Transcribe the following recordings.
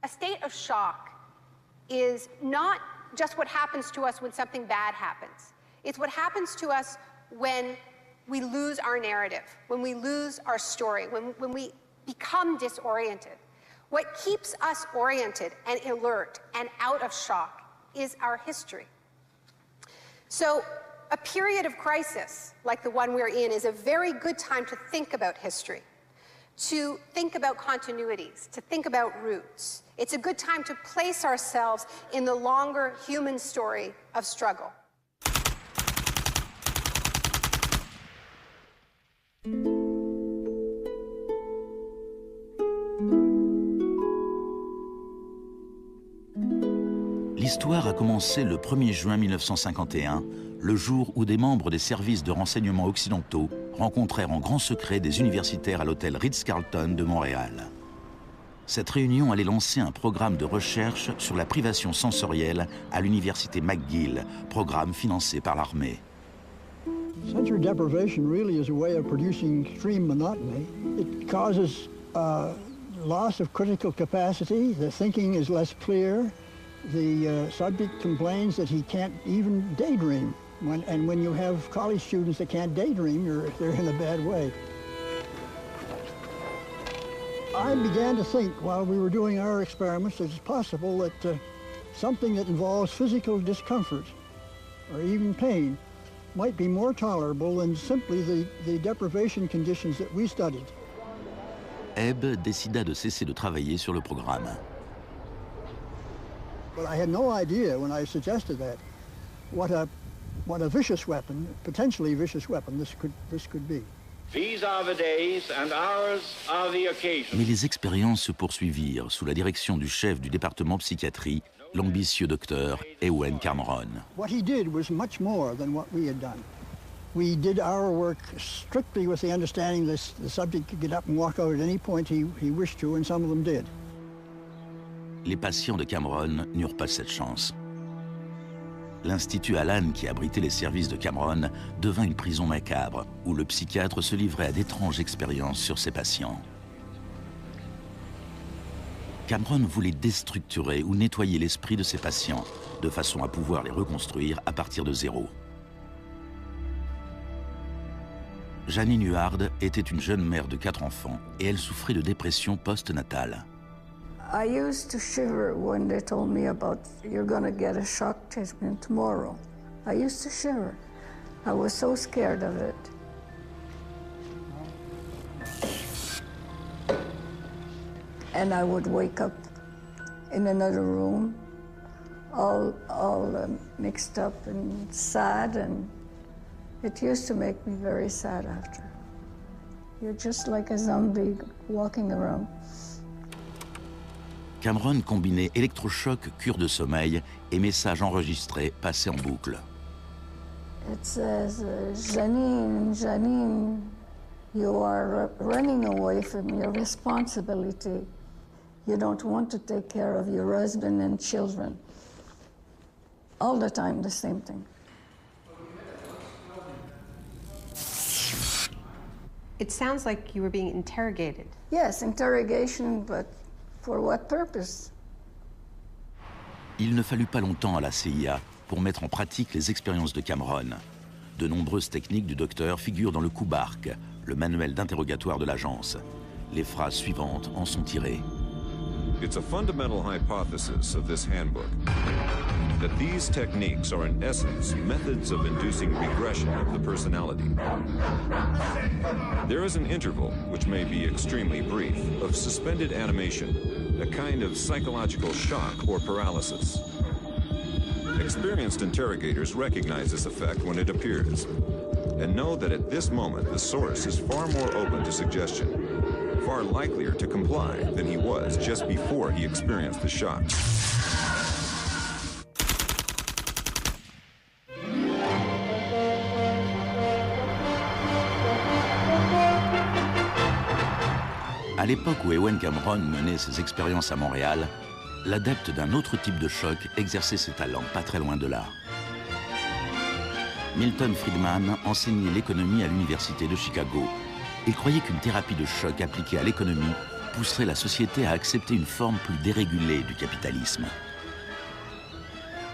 A state of shock is not just what happens to us when something bad happens. It's what happens to us when we lose our narrative, when we lose our story, when we become disoriented. What keeps us oriented and alert and out of shock is our history. So a period of crisis like the one we're in is a very good time to think about history, to think about continuities, to think about roots. It's a good time to place ourselves in the longer human story of struggle. L'histoire a commencé le 1er juin 1951, le jour où des membres des services de renseignement occidentaux rencontrèrent en grand secret des universitaires à l'hôtel Ritz-Carlton de Montréal. Cette réunion allait lancer un programme de recherche sur la privation sensorielle à l'université McGill, programme financé par l'armée. Sensory deprivation really is a way of producing extreme monotony. It causes loss of critical capacity. The thinking is less clear. The subject complains that he can't even daydream. And when you have college students that can't daydream, they're in a bad way. I began to think while we were doing our experiments that it's possible that something that involves physical discomfort or even pain might be more tolerable than simply the deprivation conditions that we studied. Ebb décida de cesser de travailler sur le programme. But I had no idea when I suggested that what a vicious weapon, potentially vicious weapon, this could be. These are the days and ours are the occasions. Mais les expériences se poursuivirent sous la direction du chef du département psychiatrie, l'ambitieux docteur Ewen Cameron. What he did was much more than what we had done. We did our work strictly with the understanding that the subject could get up and walk out at any point he wished to, and some of them did. Les patients de Cameron n'eurent pas cette chance. L'Institut Allan, qui abritait les services de Cameron, devint une prison macabre, où le psychiatre se livrait à d'étranges expériences sur ses patients. Cameron voulait déstructurer ou nettoyer l'esprit de ses patients, de façon à pouvoir les reconstruire à partir de zéro. Janine Huard était une jeune mère de 4 enfants et elle souffrait de dépression post-natale. I used to shiver when they told me about you're going to get a shock treatment tomorrow. I used to shiver. I was so scared of it. And I would wake up in another room, all mixed up and sad, and it used to make me very sad after. You're just like a zombie walking around. Cameron combinait électrochoc, cure de sommeil et messages enregistrés passés en boucle. It says, Janine, Janine, you are running away from your responsibility. You don't want to take care of your husband and children. All the time, the same thing. It sounds like you were being interrogated. Yes, interrogation, but for what purpose? Il ne fallut pas longtemps à la CIA pour mettre en pratique les expériences de Cameron. De nombreuses techniques du docteur figurent dans le Kubark, le manuel d'interrogatoire de l'agence. Les phrases suivantes en sont tirées. It's a fundamental hypothesis of this handbook that these techniques are in essence methods of inducing regression of the personality. There is an interval, which may be extremely brief, of suspended animation, a kind of psychological shock or paralysis. Experienced interrogators recognize this effect when it appears and know that at this moment the source is far more open to suggestion, far likelier to comply than he was just before he experienced the shock. À l'époque où Ewen Cameron menait ses expériences à Montréal, l'adepte d'un autre type de choc exerçait ses talents pas très loin de là. Milton Friedman enseignait l'économie à l'université de Chicago. Il croyait qu'une thérapie de choc appliquée à l'économie pousserait la société à accepter une forme plus dérégulée du capitalisme.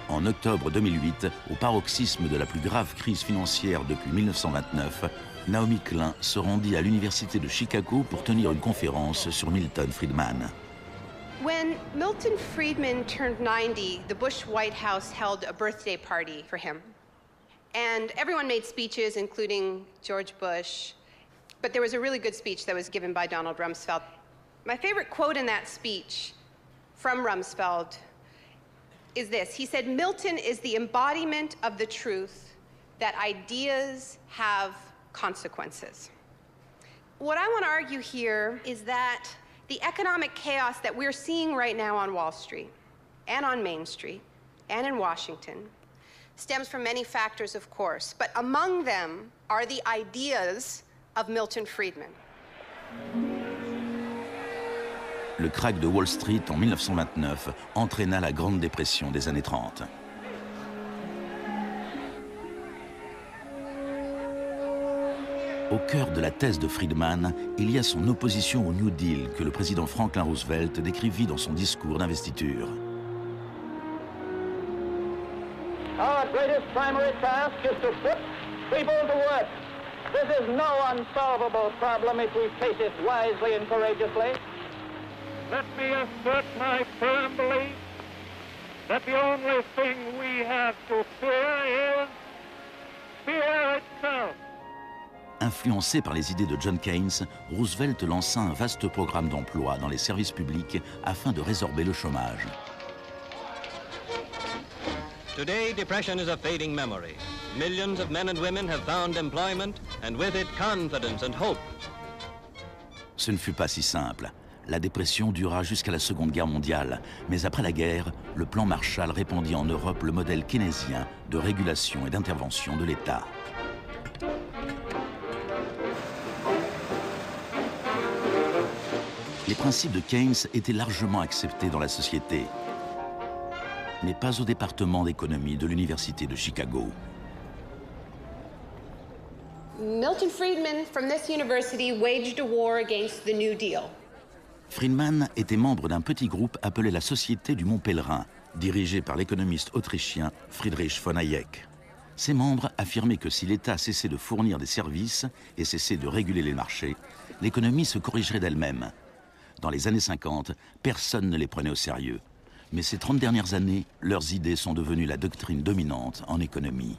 En octobre 2008, au paroxysme de la plus grave crise financière depuis 1929, Naomi Klein se rendit à l'université de Chicago pour tenir une conférence sur Milton Friedman. When Milton Friedman turned 90, the Bush White House held a birthday party for him. And everyone made speeches, including George Bush. But there was a really good speech that was given by Donald Rumsfeld. My favorite quote in that speech from Rumsfeld is this. He said, "Milton is the embodiment of the truth that ideas have consequences." What I want to argue here is that the economic chaos that we're seeing right now on Wall Street and on Main Street and in Washington stems from many factors, of course, but among them are the ideas of Milton Friedman. Le krach de Wall Street en 1929 entraîna la Grande Dépression des années 30. Au cœur de la thèse de Friedman, il y a son opposition au New Deal que le président Franklin Roosevelt décrivit dans son discours d'investiture. Our greatest primary task is to put people to work. This is no unsolvable problem if we face it wisely and courageously. Let me assert my firm belief that the only thing we have to fear is fear itself. Influencé par les idées de John Keynes, Roosevelt lança un vaste programme d'emploi dans les services publics afin de résorber le chômage. Today, depression is a fading memory. Millions of men and women have found employment, and with it, confidence and hope. Ce ne fut pas si simple. La dépression dura jusqu'à la Seconde Guerre mondiale, mais après la guerre, le plan Marshall répandit en Europe le modèle keynésien de régulation et d'intervention de l'État. Les principes de Keynes étaient largement acceptés dans la société, mais pas au département d'économie de l'Université de Chicago. Milton Friedman from this university waged a war against the New Deal. Friedman était membre d'un petit groupe appelé la Société du Mont Pèlerin, dirigé par l'économiste autrichien Friedrich von Hayek. Ses membres affirmaient que si l'État cessait de fournir des services et cessait de réguler les marchés, l'économie se corrigerait d'elle-même. Dans les années 50, personne ne les prenait au sérieux. Mais ces 30 dernières années, leurs idées sont devenues la doctrine dominante en économie.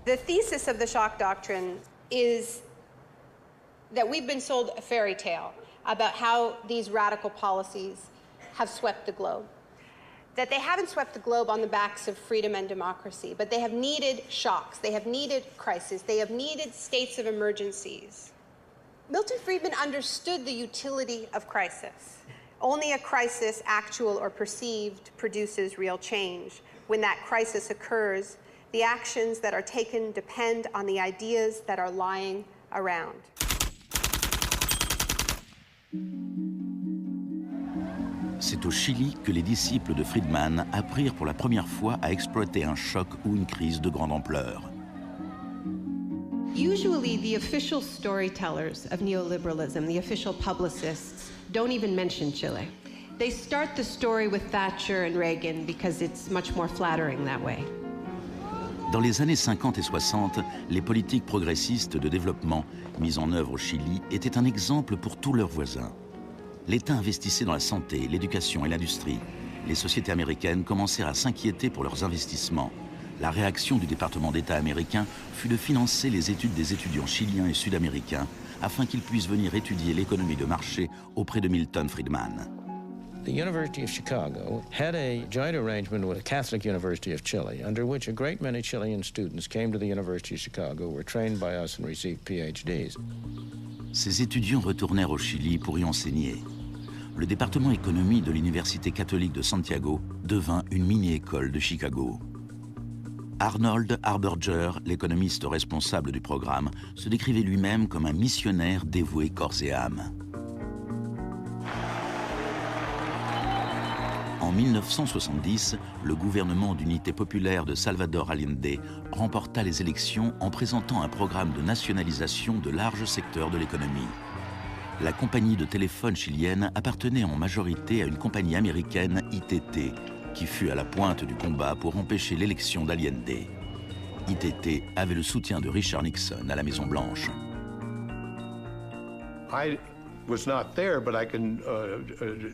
The thesis of the shock doctrine is that we've been sold a fairy tale about how these radical policies have swept the globe. That they haven't swept the globe on the backs of freedom and democracy, but they have needed shocks, they have needed crises, they have needed states of emergencies. Milton Friedman understood the utility of crisis. Only a crisis, actual or perceived, produces real change. When that crisis occurs, the actions that are taken depend on the ideas that are lying around. C'est au Chili que les disciples de Friedman apprirent pour la première fois à exploiter un choc ou une crise de grande ampleur. Usually, the official storytellers of neoliberalism, the official publicists, don't even mention Chile. They start the story with Thatcher and Reagan because it's much more flattering that way. Dans les années 50 et 60, les politiques progressistes de développement mises en œuvre au Chili étaient un exemple pour tous leurs voisins. L'État investissait dans la santé, l'éducation et l'industrie. Les sociétés américaines commencèrent à s'inquiéter pour leurs investissements. La réaction du département d'État américain fut de financer les études des étudiants chiliens et sud-américains afin qu'ils puissent venir étudier l'économie de marché auprès de Milton Friedman. The University of Chicago had a joint arrangement with the Catholic University of Chile, under which a great many Chilean students came to the University of Chicago, were trained by us and received PhDs. Ces étudiants retournèrent au Chili pour y enseigner. Le département économie de l'Université catholique de Santiago devint une mini-école de Chicago. Arnold Harberger, l'économiste responsable du programme, se décrivait lui-même comme un missionnaire dévoué corps et âme. En 1970, le gouvernement d'unité populaire de Salvador Allende remporta les élections en présentant un programme de nationalisation de larges secteurs de l'économie. la compagnie de téléphone chilienne appartenait en majorité à une compagnie américaine, ITT, qui fut à la pointe du combat pour empêcher l'élection d'Allende. ITT avait le soutien de Richard Nixon à la Maison-Blanche. I was not there, but I can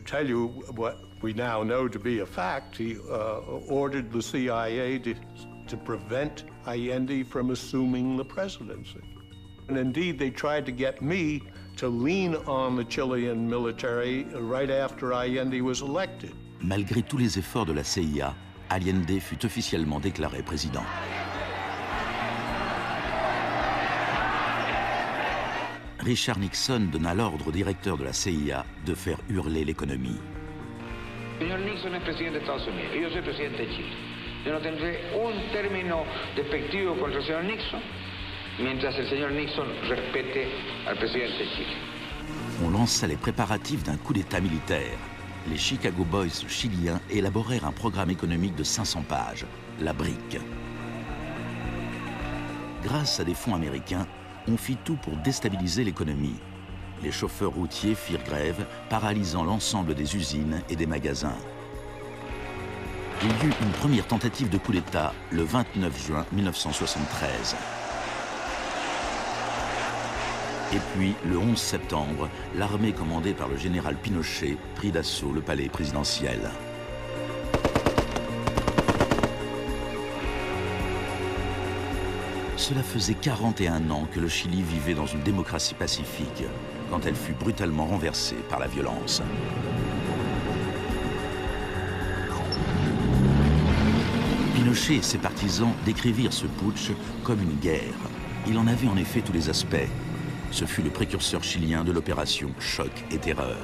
tell you what we now know to be a fact. He ordered the CIA to prevent Allende from assuming the presidency. And indeed, they tried to get me to lean on the Chilean military right after Allende was elected. Malgré tous les efforts de la CIA, Allende fut officiellement déclaré président. Richard Nixon donna l'ordre au directeur de la CIA de faire hurler l'économie. Señor Nixon es presidente de Estados Unidos y yo soy presidente de Chile. Yo no tendré un término despectivo contra el señor Nixon mientras el señor Nixon respete al presidente de Chile. On lança les préparatifs d'un coup d'État militaire. Les Chicago Boys chiliens élaborèrent un programme économique de 500 pages, la BRIC. Grâce à des fonds américains, on fit tout pour déstabiliser l'économie. Les chauffeurs routiers firent grève, paralysant l'ensemble des usines et des magasins. Il y eut une première tentative de coup d'État le 29 juin 1973. Et puis, le 11 septembre, l'armée commandée par le général Pinochet prit d'assaut le palais présidentiel. Cela faisait 41 ans que le Chili vivait dans une démocratie pacifique, quand elle fut brutalement renversée par la violence. Pinochet et ses partisans décrivirent ce putsch comme une guerre. Il en avait en effet tous les aspects. Ce fut le précurseur chilien de l'opération Choc et Terreur.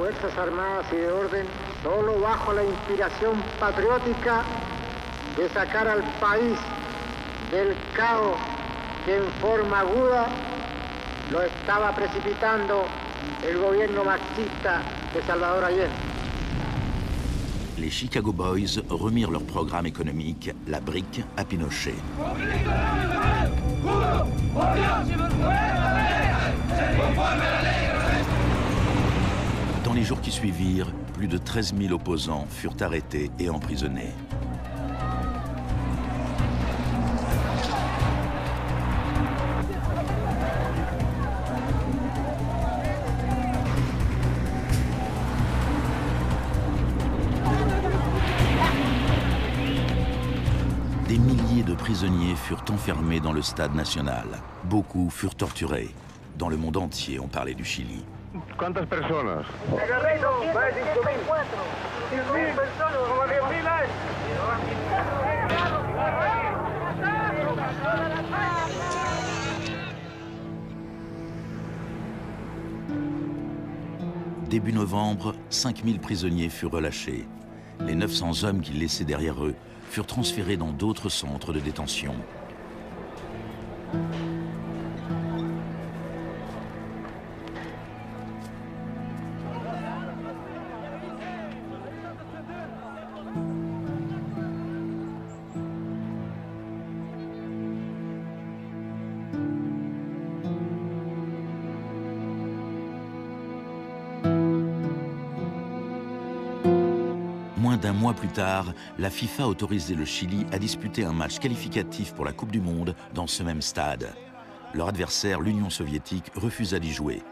Fuerzas Armadas y de Orden, solo bajo la inspiración patriótica de sacar al país del caos que en forma aguda lo estaba precipitando el gobierno marxista de Salvador Allende. Les Chicago Boys remirent leur programme économique, la BRIC, à Pinochet. Dans les jours qui suivirent, plus de 13 000 opposants furent arrêtés et emprisonnés. Des milliers de prisonniers furent enfermés dans le stade national. Beaucoup furent torturés. Dans le monde entier, on parlait du Chili. ¿Cuántas personas? Début novembre, 5000 prisonniers furent relâchés. Les 900 hommes qu'ils laissaient derrière eux furent transférés dans d'autres centres de détention. d'un mois plus tard, la FIFA autorisait le Chili à disputer un match qualificatif pour la Coupe du Monde dans ce même stade. Leur adversaire, l'Union soviétique, refusa d'y jouer.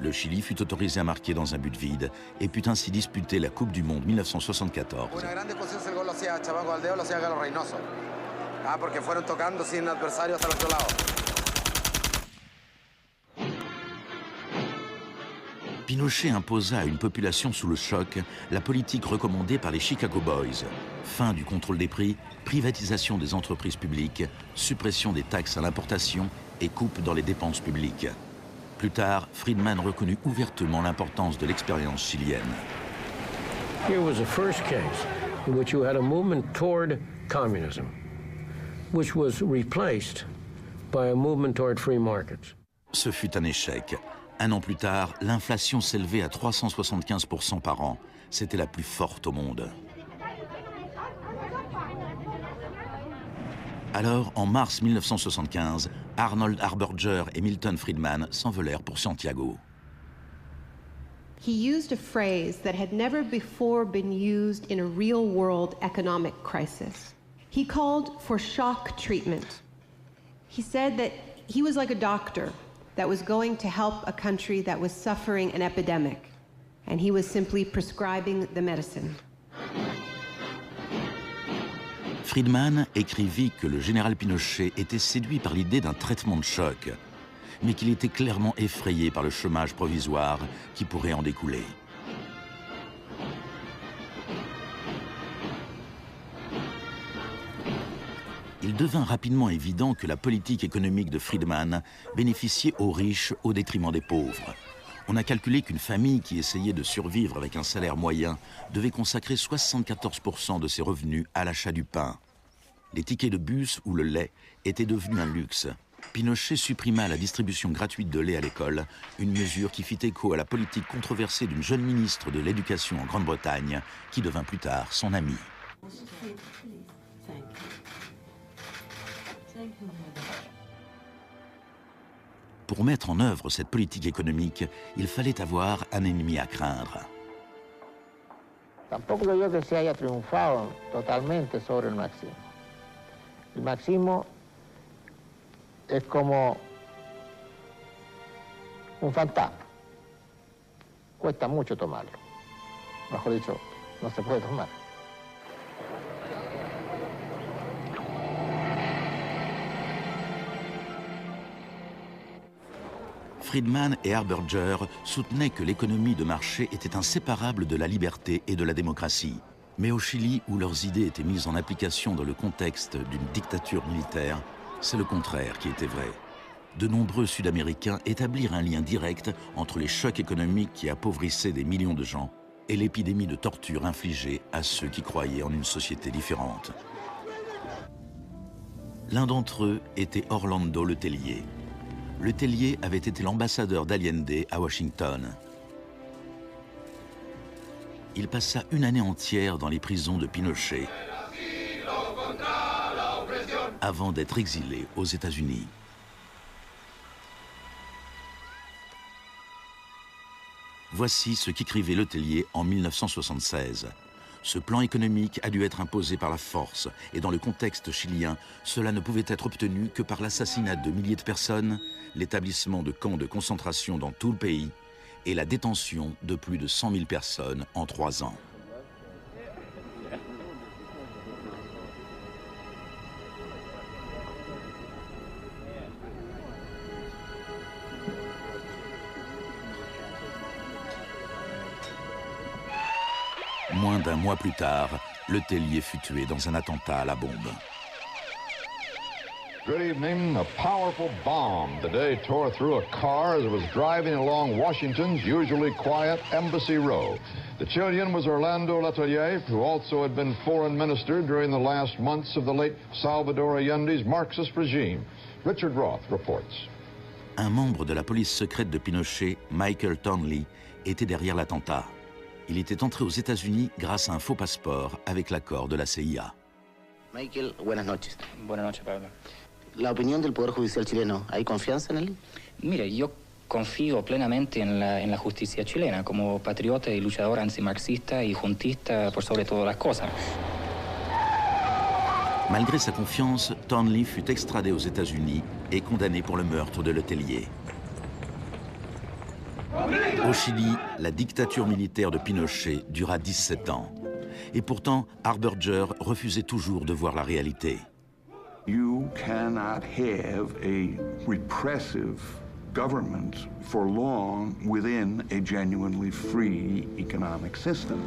Le Chili fut autorisé à marquer dans un but vide et put ainsi disputer la Coupe du Monde 1974. Pinochet imposa à une population sous le choc la politique recommandée par les Chicago Boys. Fin du contrôle des prix, privatisation des entreprises publiques, suppression des taxes à l'importation et coupe dans les dépenses publiques. Plus tard, Friedman reconnut ouvertement l'importance de l'expérience chilienne. Here was the first case in which you had a movement toward communism, which was replaced by a movement toward free markets. Ce fut un échec. Un an plus tard, l'inflation s'élevait à 375% par an. C'était la plus forte au monde. Alors, en mars 1975, Arnold Harberger et Milton Friedman s'envolèrent pour Santiago. He used a phrase that had never before been used in a real-world economic crisis. He called for shock treatment. He said that he was like a doctor that was going to help a country that was suffering an epidemic, and he was simply prescribing the medicine. Friedman écrivit que le général Pinochet était séduit par l'idée d'un traitement de choc, mais qu'il était clairement effrayé par le chômage provisoire qui pourrait en découler. Il devint rapidement évident que la politique économique de Friedman bénéficiait aux riches au détriment des pauvres. On a calculé qu'une famille qui essayait de survivre avec un salaire moyen devait consacrer 74% de ses revenus à l'achat du pain. Les tickets de bus ou le lait étaient devenus un luxe. Pinochet supprima la distribution gratuite de lait à l'école, une mesure qui fit écho à la politique controversée d'une jeune ministre de l'Éducation en Grande-Bretagne, qui devint plus tard son amie. Pour mettre en œuvre cette politique économique, il fallait avoir un ennemi à craindre. Tampoco creo que se haya triunfado totalmente sobre el marxismo. El marxismo es como un fantasma. Cuesta mucho tomarlo. Mejor dicho, no se puede tomar. Friedman et Harberger soutenaient que l'économie de marché était inséparable de la liberté et de la démocratie. Mais au Chili, où leurs idées étaient mises en application dans le contexte d'une dictature militaire, c'est le contraire qui était vrai. De nombreux Sud-Américains établirent un lien direct entre les chocs économiques qui appauvrissaient des millions de gens et l'épidémie de torture infligée à ceux qui croyaient en une société différente. L'un d'entre eux était Orlando Letelier. Letelier avait été l'ambassadeur d'Allende à Washington. Il passa une année entière dans les prisons de Pinochet avant d'être exilé aux États-Unis. Voici ce qu'écrivait Letelier en 1976. Ce plan économique a dû être imposé par la force et dans le contexte chilien, cela ne pouvait être obtenu que par l'assassinat de milliers de personnes, l'établissement de camps de concentration dans tout le pays et la détention de plus de 100 000 personnes en 3 ans. Moins d'un mois plus tard, Letelier fut tué dans un attentat à la bombe. Good evening. A powerful bomb today tore through a car as it was driving along Washington's usually quiet Embassy Row. The Chilean was Orlando Letelier, who also had been foreign minister during the last months of the late Salvador Allende's Marxist regime. Richard Roth reports. Un membre de la police secrète de Pinochet, Michael Townley, était derrière l'attentat. Il était entré aux États-Unis grâce à un faux passeport avec l'accord de la CIA. Michael, buenas noches. Buenas noches, Pablo. La opinión del Poder Judicial chileno, ¿hay confianza en él? Mire, yo Confío plenamente en la justicia chilena como patriota y luchador antimarxista y juntista por sobre todas las cosas. Malgré sa confiance, Thornley fut extradé aux États-Unis et condamné pour le meurtre de Letelier. Au Chili, la dictature militaire de Pinochet dura 17 ans. Et pourtant, Harberger refusait toujours de voir la réalité. You cannot have a repressive government for long within a genuinely free economic system.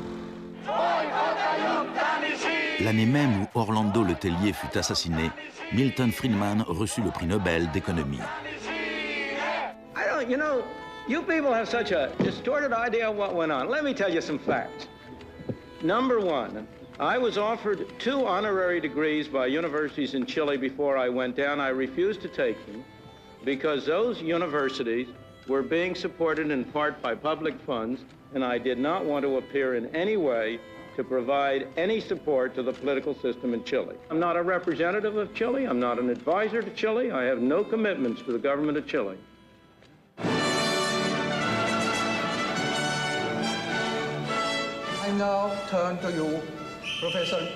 L'année même où Orlando Letelier fut assassiné, Milton Friedman reçut le prix Nobel d'économie. You know, you people have such a distorted idea of what went on. Let me tell you some facts. Number one, I was offered 2 honorary degrees by universities in Chile before I went down. I refused to take them because those universities were being supported in part by public funds, and I did not want to appear in any way to provide any support to the political system in Chile. I'm not a representative of Chile. I'm not an advisor to Chile. I have no commitments to the government of Chile. I now turn to you, Professor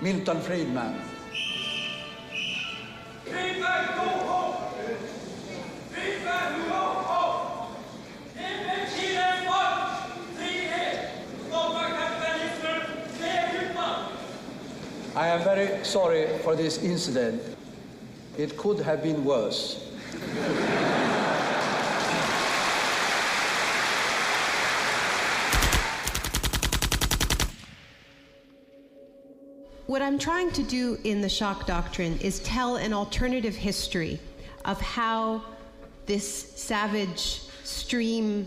Milton Friedman. I am very sorry for this incident. It could have been worse. What I'm trying to do in the shock doctrine is tell an alternative history of how this savage stream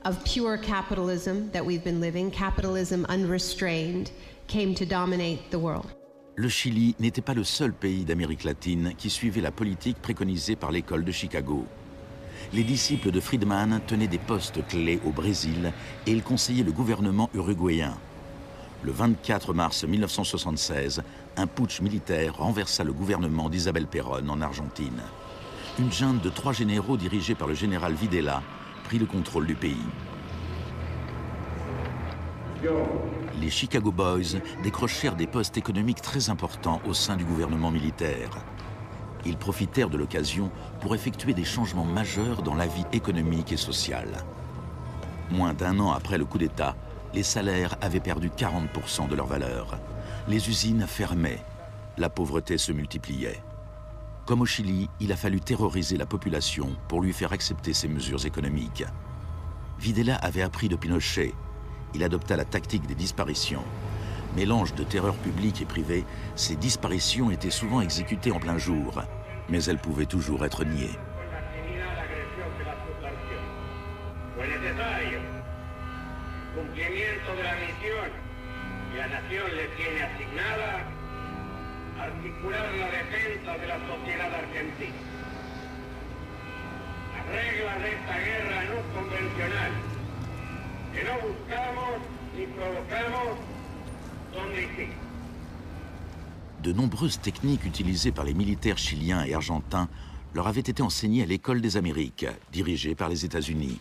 of pure capitalism that we've been living, capitalism unrestrained, came to dominate the world. Le Chili n'était pas le seul pays d'Amérique latine qui suivait la politique préconisée par l'école de Chicago. Les disciples de Friedman tenaient des postes clés au Brésil et ils conseillaient le gouvernement uruguayen. Le 24 mars 1976, un putsch militaire renversa le gouvernement d'Isabel Perón en Argentine. Une junte de 3 généraux dirigée par le général Videla prit le contrôle du pays. Les Chicago Boys décrochèrent des postes économiques très importants au sein du gouvernement militaire. Ils profitèrent de l'occasion pour effectuer des changements majeurs dans la vie économique et sociale. Moins d'1 an après le coup d'État, les salaires avaient perdu 40% de leur valeur. Les usines fermaient. La pauvreté se multipliait. Comme au Chili, il a fallu terroriser la population pour lui faire accepter ces mesures économiques. Videla avait appris de Pinochet. Il adopta la tactique des disparitions. Mélange de terreur publique et privée, ces disparitions étaient souvent exécutées en plein jour, mais elles pouvaient toujours être niées. Cumplimiento de la misión que la nación le tiene asignada, articular la defensa de la sociedad argentina. Las reglas de esta guerra no convencional, que no buscamos ni provocamos, son distintas. De nombreuses techniques utilisées par les militaires chiliens et argentins leur avaient été enseignées à l'École des Amériques, dirigée par les États-Unis.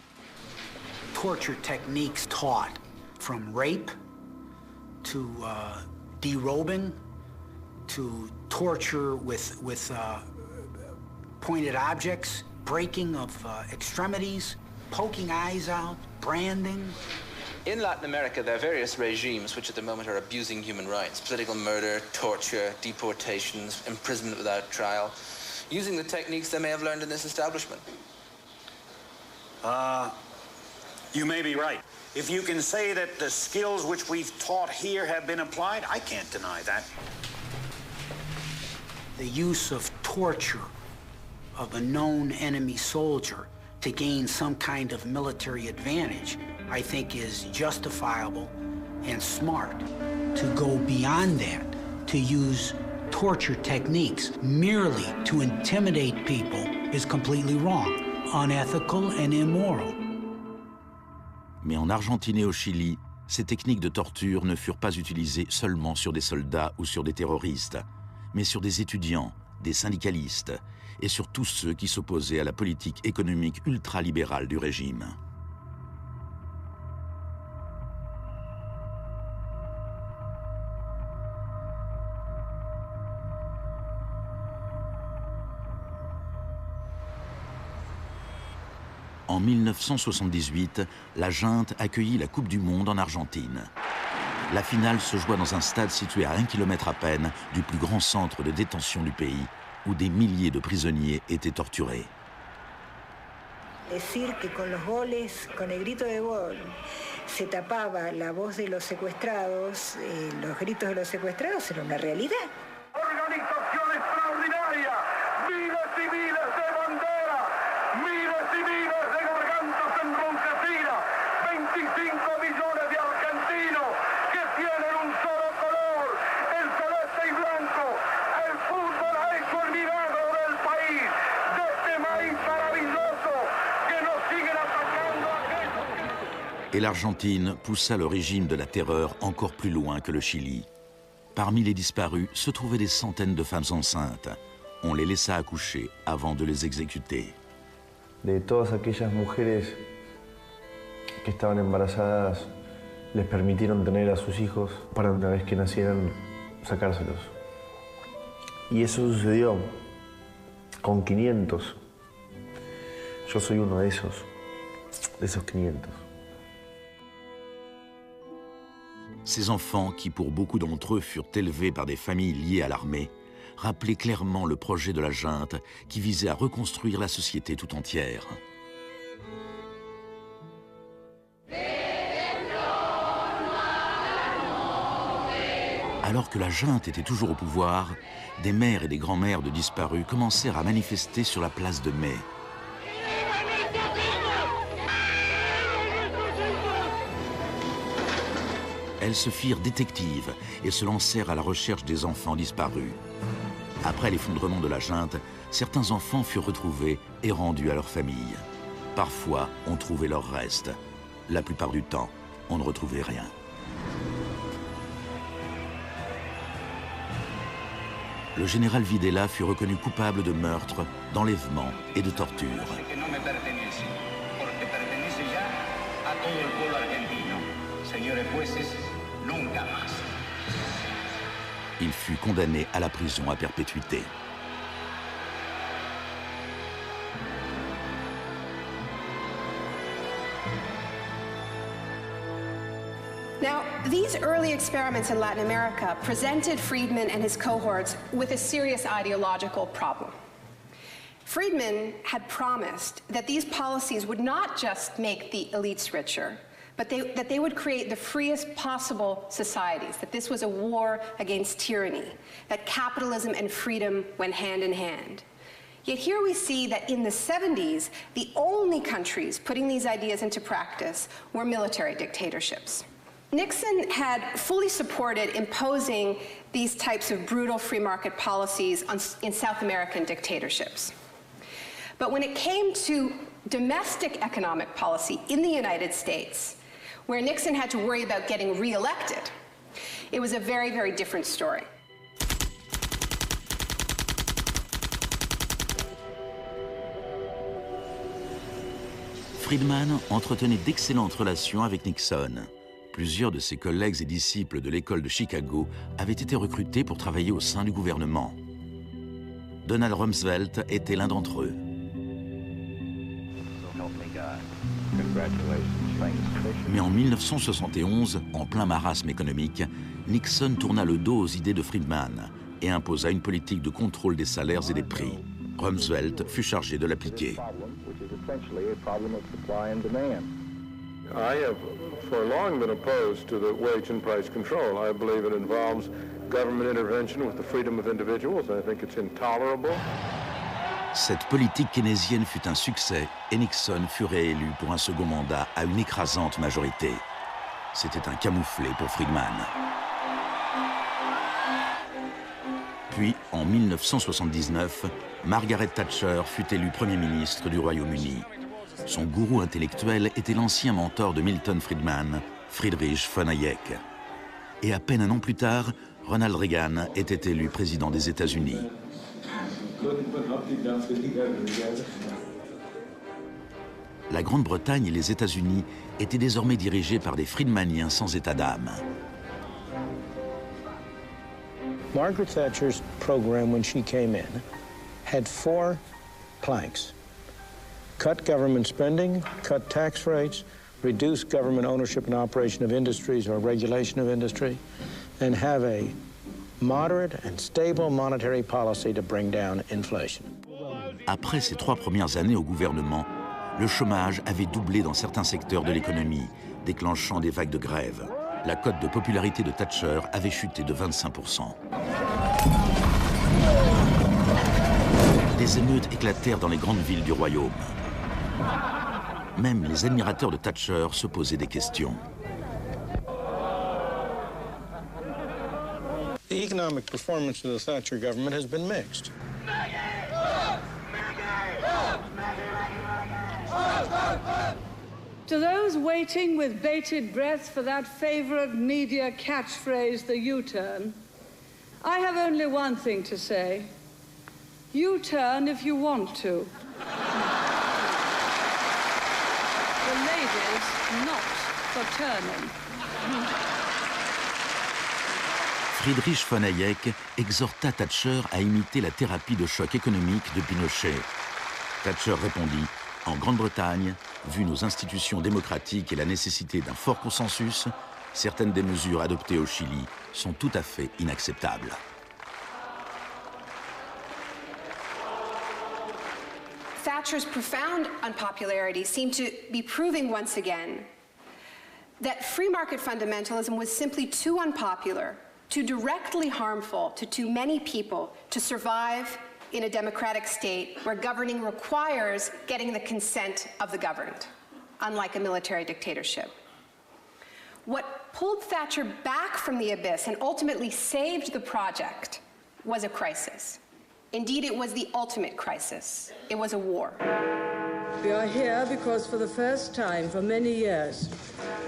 Torture techniques taught, from rape to derobing to torture with pointed objects, breaking of extremities, poking eyes out, branding. In Latin America, there are various regimes which at the moment are abusing human rights. Political murder, torture, deportations, imprisonment without trial, using the techniques they may have learned in this establishment. You may be right. If you can say that the skills which we've taught here have been applied, I can't deny that. The use of torture of a known enemy soldier to gain some kind of military advantage, I think is justifiable and smart. To go beyond that, to use torture techniques merely to intimidate people is completely wrong, unethical and immoral. Mais en Argentine et au Chili, ces techniques de torture ne furent pas utilisées seulement sur des soldats ou sur des terroristes, mais sur des étudiants, des syndicalistes et sur tous ceux qui s'opposaient à la politique économique ultralibérale du régime. En 1978, la junte accueillit la Coupe du Monde en Argentine. La finale se joua dans un stade situé à 1 kilomètre à peine du plus grand centre de détention du pays, où des milliers de prisonniers étaient torturés. Decir que con los goles, con el grito de gol, se tapaba la voz de los secuestrados, los gritos de los secuestrados era una realidad. Organización extraordinaria, miles y miles de banderas, miles y miles de gargantas enronquecidas, 25 millones de argentinos que tienen un solo color, el celeste y blanco. El fútbol ha hecho el milagro del país, de este maíz maravilloso que nos siguen atacando aquellos. Et l'Argentine poussa le régime de la terreur encore plus loin que le Chili. Parmi les disparus se trouvaient des centaines de femmes enceintes. On les laissa accoucher avant de les exécuter. De todas aquellas mujeres que estaban embarazadas, les permitieron tener a sus hijos para una vez que nacieran, sacárselos. Y eso sucedió con 500. Yo soy uno de esos 500. Ces enfants, qui pour beaucoup d'entre eux furent élevés par des familles liées à l'armée, rappelaient clairement le projet de la junte qui visait à reconstruire la société tout entière. Alors que la junte était toujours au pouvoir, des mères et des grands-mères de disparus commencèrent à manifester sur la place de Mai. Elles se firent détectives et se lancèrent à la recherche des enfants disparus. Après l'effondrement de la junte, certains enfants furent retrouvés et rendus à leur famille. Parfois, on trouvait leurs restes. La plupart du temps, on ne retrouvait rien. Le général Videla fut reconnu coupable de meurtre, d'enlèvement et de torture. Il fut condamné à la prison à perpétuité. Now, these early experiments in Latin America presented Friedman and his cohorts with a serious ideological problem. Friedman had promised that these policies would not just make the elites richer, but that they would create the freest possible societies, that this was a war against tyranny, that capitalism and freedom went hand in hand. Yet here we see that in the 70s, the only countries putting these ideas into practice were military dictatorships. Nixon had fully supported imposing these types of brutal free market policies in South American dictatorships. But when it came to domestic economic policy in the United States, where Nixon had to worry about getting reelected, it was a very, very different story. Friedman entretenait d'excellentes relations avec Nixon. Plusieurs de ses collègues et disciples de l'école de Chicago avaient été recrutés pour travailler au sein du gouvernement. Donald Rumsfeld était l'un d'entre eux. Mais en 1971, en plein marasme économique, Nixon tourna le dos aux idées de Friedman et imposa une politique de contrôle des salaires et des prix. Rumsfeld fut chargé de l'appliquer. I have for long been opposed to the wage and price control. I believe it involves government intervention with the freedom of individuals. I think it's intolerable. Cette politique keynésienne fut un succès et Nixon fut réélu pour un second mandat à une écrasante majorité. C'était un camouflet pour Friedman. Puis, en 1979, Margaret Thatcher fut élue Premier ministre du Royaume-Uni. Son gourou intellectuel était l'ancien mentor de Milton Friedman, Friedrich von Hayek. Et à peine un an plus tard, Ronald Reagan était élu président des États-Unis. La Grande-Bretagne et les États-Unis étaient désormais dirigés par des Friedmaniens sans état d'âme. Margaret Thatcher's program when she came in had 4 planks. Cut government spending, cut tax rates, reduce government ownership and operation of industries or regulation of industry, and have a moderate and stable monetary policy to bring down inflation. Après ses 3 premières années au gouvernement, le chômage avait doublé dans certains secteurs de l'économie, déclenchant des vagues de grève. La cote de popularité de Thatcher avait chuté de 25%. Des émeutes éclatèrent dans les grandes villes du royaume. Même les admirateurs de Thatcher se posaient des questions. The economic performance of the Thatcher government has been mixed. To those waiting with bated breath for that favorite media catchphrase, the U-turn, I have only one thing to say. U-turn if you want to. The ladies not for turning. Friedrich von Hayek exhorta Thatcher à imiter la thérapie de choc économique de Pinochet. Thatcher répondit: en Grande-Bretagne, vu nos institutions démocratiques et la nécessité d'un fort consensus, certaines des mesures adoptées au Chili sont tout à fait inacceptables. Thatcher's profound unpopularity seemed to be proving once again that free market fundamentalism was simply too unpopular, too directly harmful to too many people to survive in a democratic state where governing requires getting the consent of the governed, unlike a military dictatorship. What pulled Thatcher back from the abyss and ultimately saved the project was a crisis. Indeed, it was the ultimate crisis. It was a war. We are here because for the first time for many years,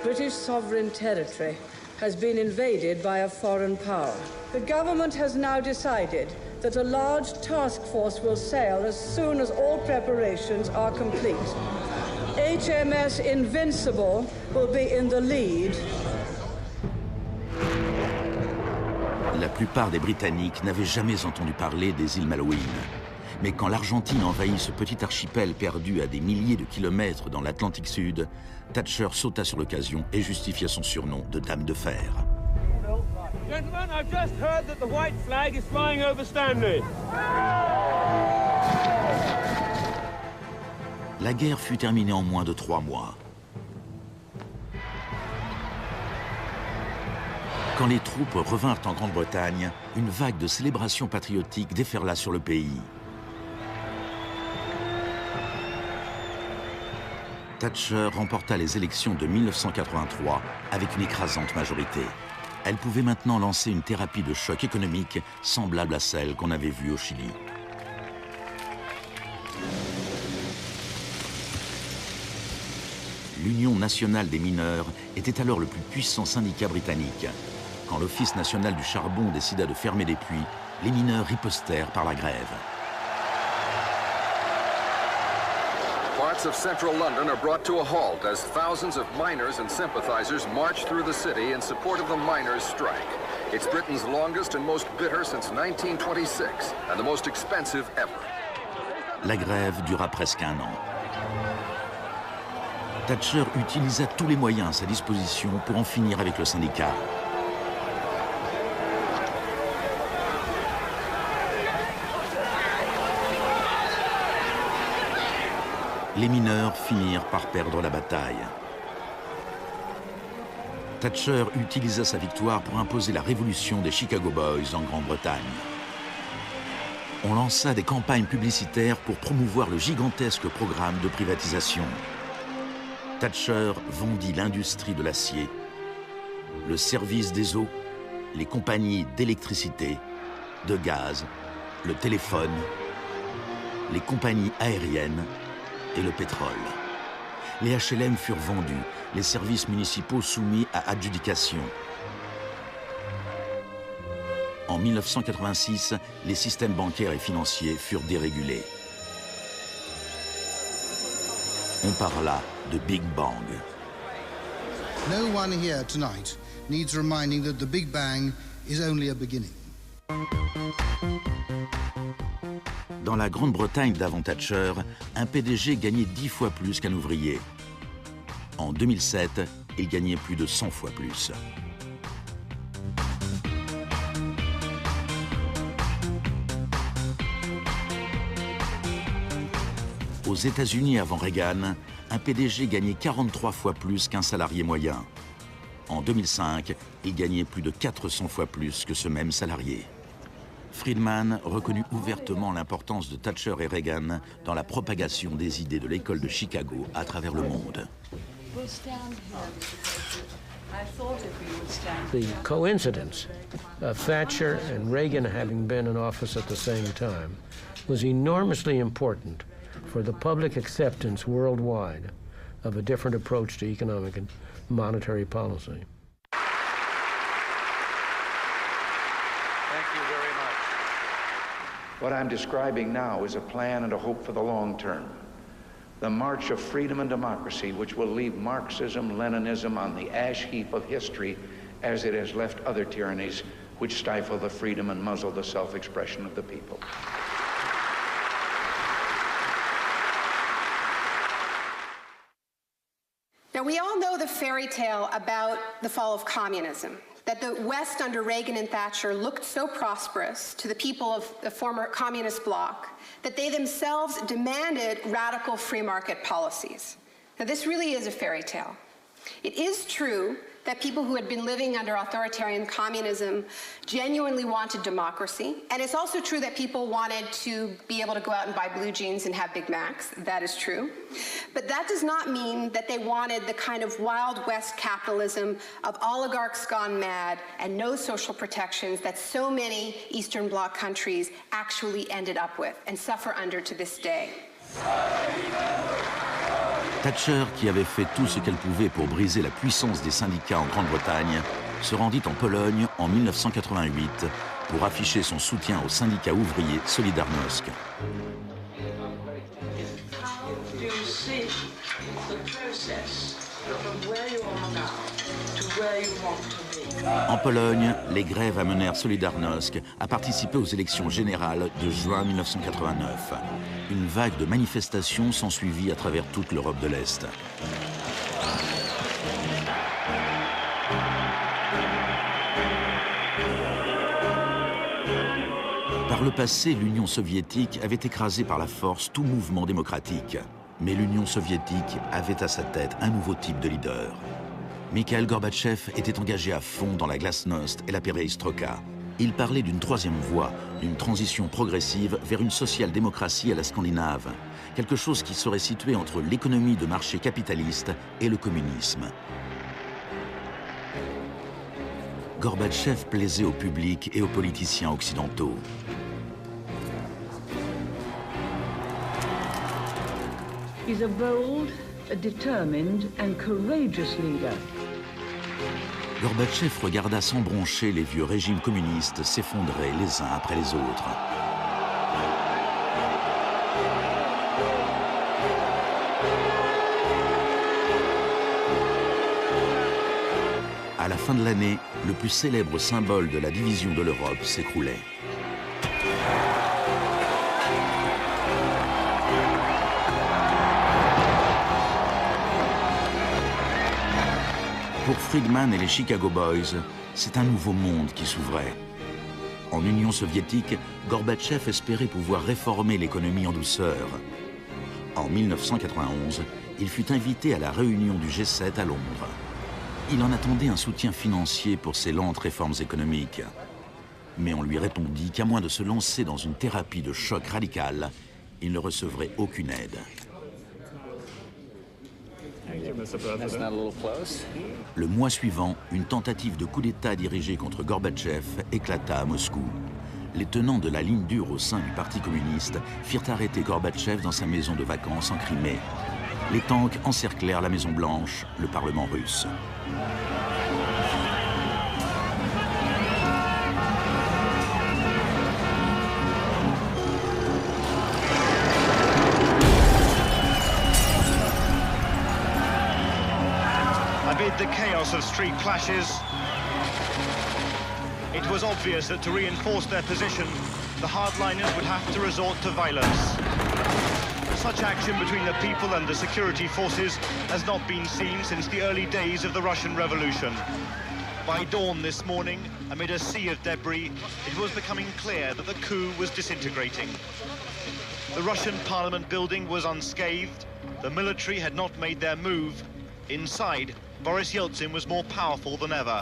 British sovereign territory has been invaded by a foreign power. The government has now decided that a large task force will sail as soon as all preparations are complete. HMS Invincible will be in the lead. La plupart des Britanniques n'avaient jamais entendu parler des îles Malouines. Mais quand l'Argentine envahit ce petit archipel perdu à des milliers de kilomètres dans l'Atlantique Sud, Thatcher sauta sur l'occasion et justifia son surnom de Dame de Fer. Gentlemen, I've just heard that the white flag is flying over Stanley. La guerre fut terminée en moins de 3 mois. Quand les troupes revinrent en Grande-Bretagne, une vague de célébrations patriotiques déferla sur le pays. Thatcher remporta les élections de 1983 avec une écrasante majorité. Elle pouvait maintenant lancer une thérapie de choc économique semblable à celle qu'on avait vue au Chili. L'Union nationale des mineurs était alors le plus puissant syndicat britannique. Quand l'Office national du charbon décida de fermer les puits, les mineurs ripostèrent par la grève. Parts of central London are brought to a halt as thousands of miners and sympathizers march through the city in support of the miners' strike. It's Britain's longest and most bitter since 1926, and the most expensive ever. La grève dura presque 1 an. Thatcher utilisa tous les moyens à sa disposition pour en finir avec le syndicat. Les mineurs finirent par perdre la bataille. Thatcher utilisa sa victoire pour imposer la révolution des Chicago Boys en Grande-Bretagne. On lança des campagnes publicitaires pour promouvoir le gigantesque programme de privatisation. Thatcher vendit l'industrie de l'acier, le service des eaux, les compagnies d'électricité, de gaz, le téléphone, les compagnies aériennes et le pétrole. Les HLM furent vendus, les services municipaux soumis à adjudication. En 1986, les systèmes bancaires et financiers furent dérégulés. On parla de Big Bang. No one here tonight needs reminding that the Big Bang is only a beginning. Dans la Grande-Bretagne d'avant Thatcher, un PDG gagnait 10 fois plus qu'un ouvrier. En 2007, il gagnait plus de 100 fois plus. Aux États-Unis avant Reagan, un PDG gagnait 43 fois plus qu'un salarié moyen. En 2005, il gagnait plus de 400 fois plus que ce même salarié. Friedman reconnut ouvertement l'importance de Thatcher et Reagan dans la propagation des idées de l'école de Chicago à travers le monde. The coincidence of Thatcher and Reagan having been in office at the same time was enormously important for the public acceptance worldwide of a different approach to economic and monetary policy. What I'm describing now is a plan and a hope for the long term. The march of freedom and democracy, which will leave Marxism, Leninism on the ash heap of history as it has left other tyrannies which stifle the freedom and muzzle the self-expression of the people. Now, we all know the fairy tale about the fall of communism, that the West under Reagan and Thatcher looked so prosperous to the people of the former communist bloc that they themselves demanded radical free market policies. Now, this really is a fairy tale. It is true that people who had been living under authoritarian communism genuinely wanted democracy. And it's also true that people wanted to be able to go out and buy blue jeans and have Big Macs. That is true. But that does not mean that they wanted the kind of Wild West capitalism of oligarchs gone mad and no social protections that so many Eastern Bloc countries actually ended up with and suffer under to this day. Thatcher, qui avait fait tout ce qu'elle pouvait pour briser la puissance des syndicats en Grande-Bretagne, se rendit en Pologne en 1988 pour afficher son soutien au syndicat ouvrier Solidarność. En Pologne, les grèves amenèrent Solidarność à participer aux élections générales de juin 1989. Une vague de manifestations s'ensuivit à travers toute l'Europe de l'Est. Par le passé, l'Union soviétique avait écrasé par la force tout mouvement démocratique. Mais l'Union soviétique avait à sa tête un nouveau type de leader. Mikhail Gorbatchev était engagé à fond dans la glasnost et la perestroïka. Il parlait d'une troisième voie, d'une transition progressive vers une social-démocratie à la scandinave, quelque chose qui serait situé entre l'économie de marché capitaliste et le communisme. Gorbatchev plaisait au public et aux politiciens occidentaux. He's a bold, a determined and courageous leader. Gorbatchev regarda sans broncher les vieux régimes communistes s'effondrer les uns après les autres. À la fin de l'année, le plus célèbre symbole de la division de l'Europe s'écroulait. Pour Friedman et les Chicago Boys, c'est un nouveau monde qui s'ouvrait. En Union soviétique, Gorbatchev espérait pouvoir réformer l'économie en douceur. En 1991, il fut invité à la réunion du G7 à Londres. Il en attendait un soutien financier pour ses lentes réformes économiques. Mais on lui répondit qu'à moins de se lancer dans une thérapie de choc radical, il ne recevrait aucune aide. Le mois suivant, une tentative de coup d'État dirigée contre Gorbatchev éclata à Moscou. Les tenants de la ligne dure au sein du Parti communiste firent arrêter Gorbatchev dans sa maison de vacances en Crimée. Les tanks encerclèrent la Maison-Blanche, le Parlement russe. chaos of street clashes, it was obvious that to reinforce their position, the hardliners would have to resort to violence. Such action between the people and the security forces has not been seen since the early days of the Russian Revolution. By dawn this morning, amid a sea of debris, it was becoming clear that the coup was disintegrating. The Russian parliament building was unscathed. The military had not made their move. Inside, Boris Yeltsin was more powerful than ever.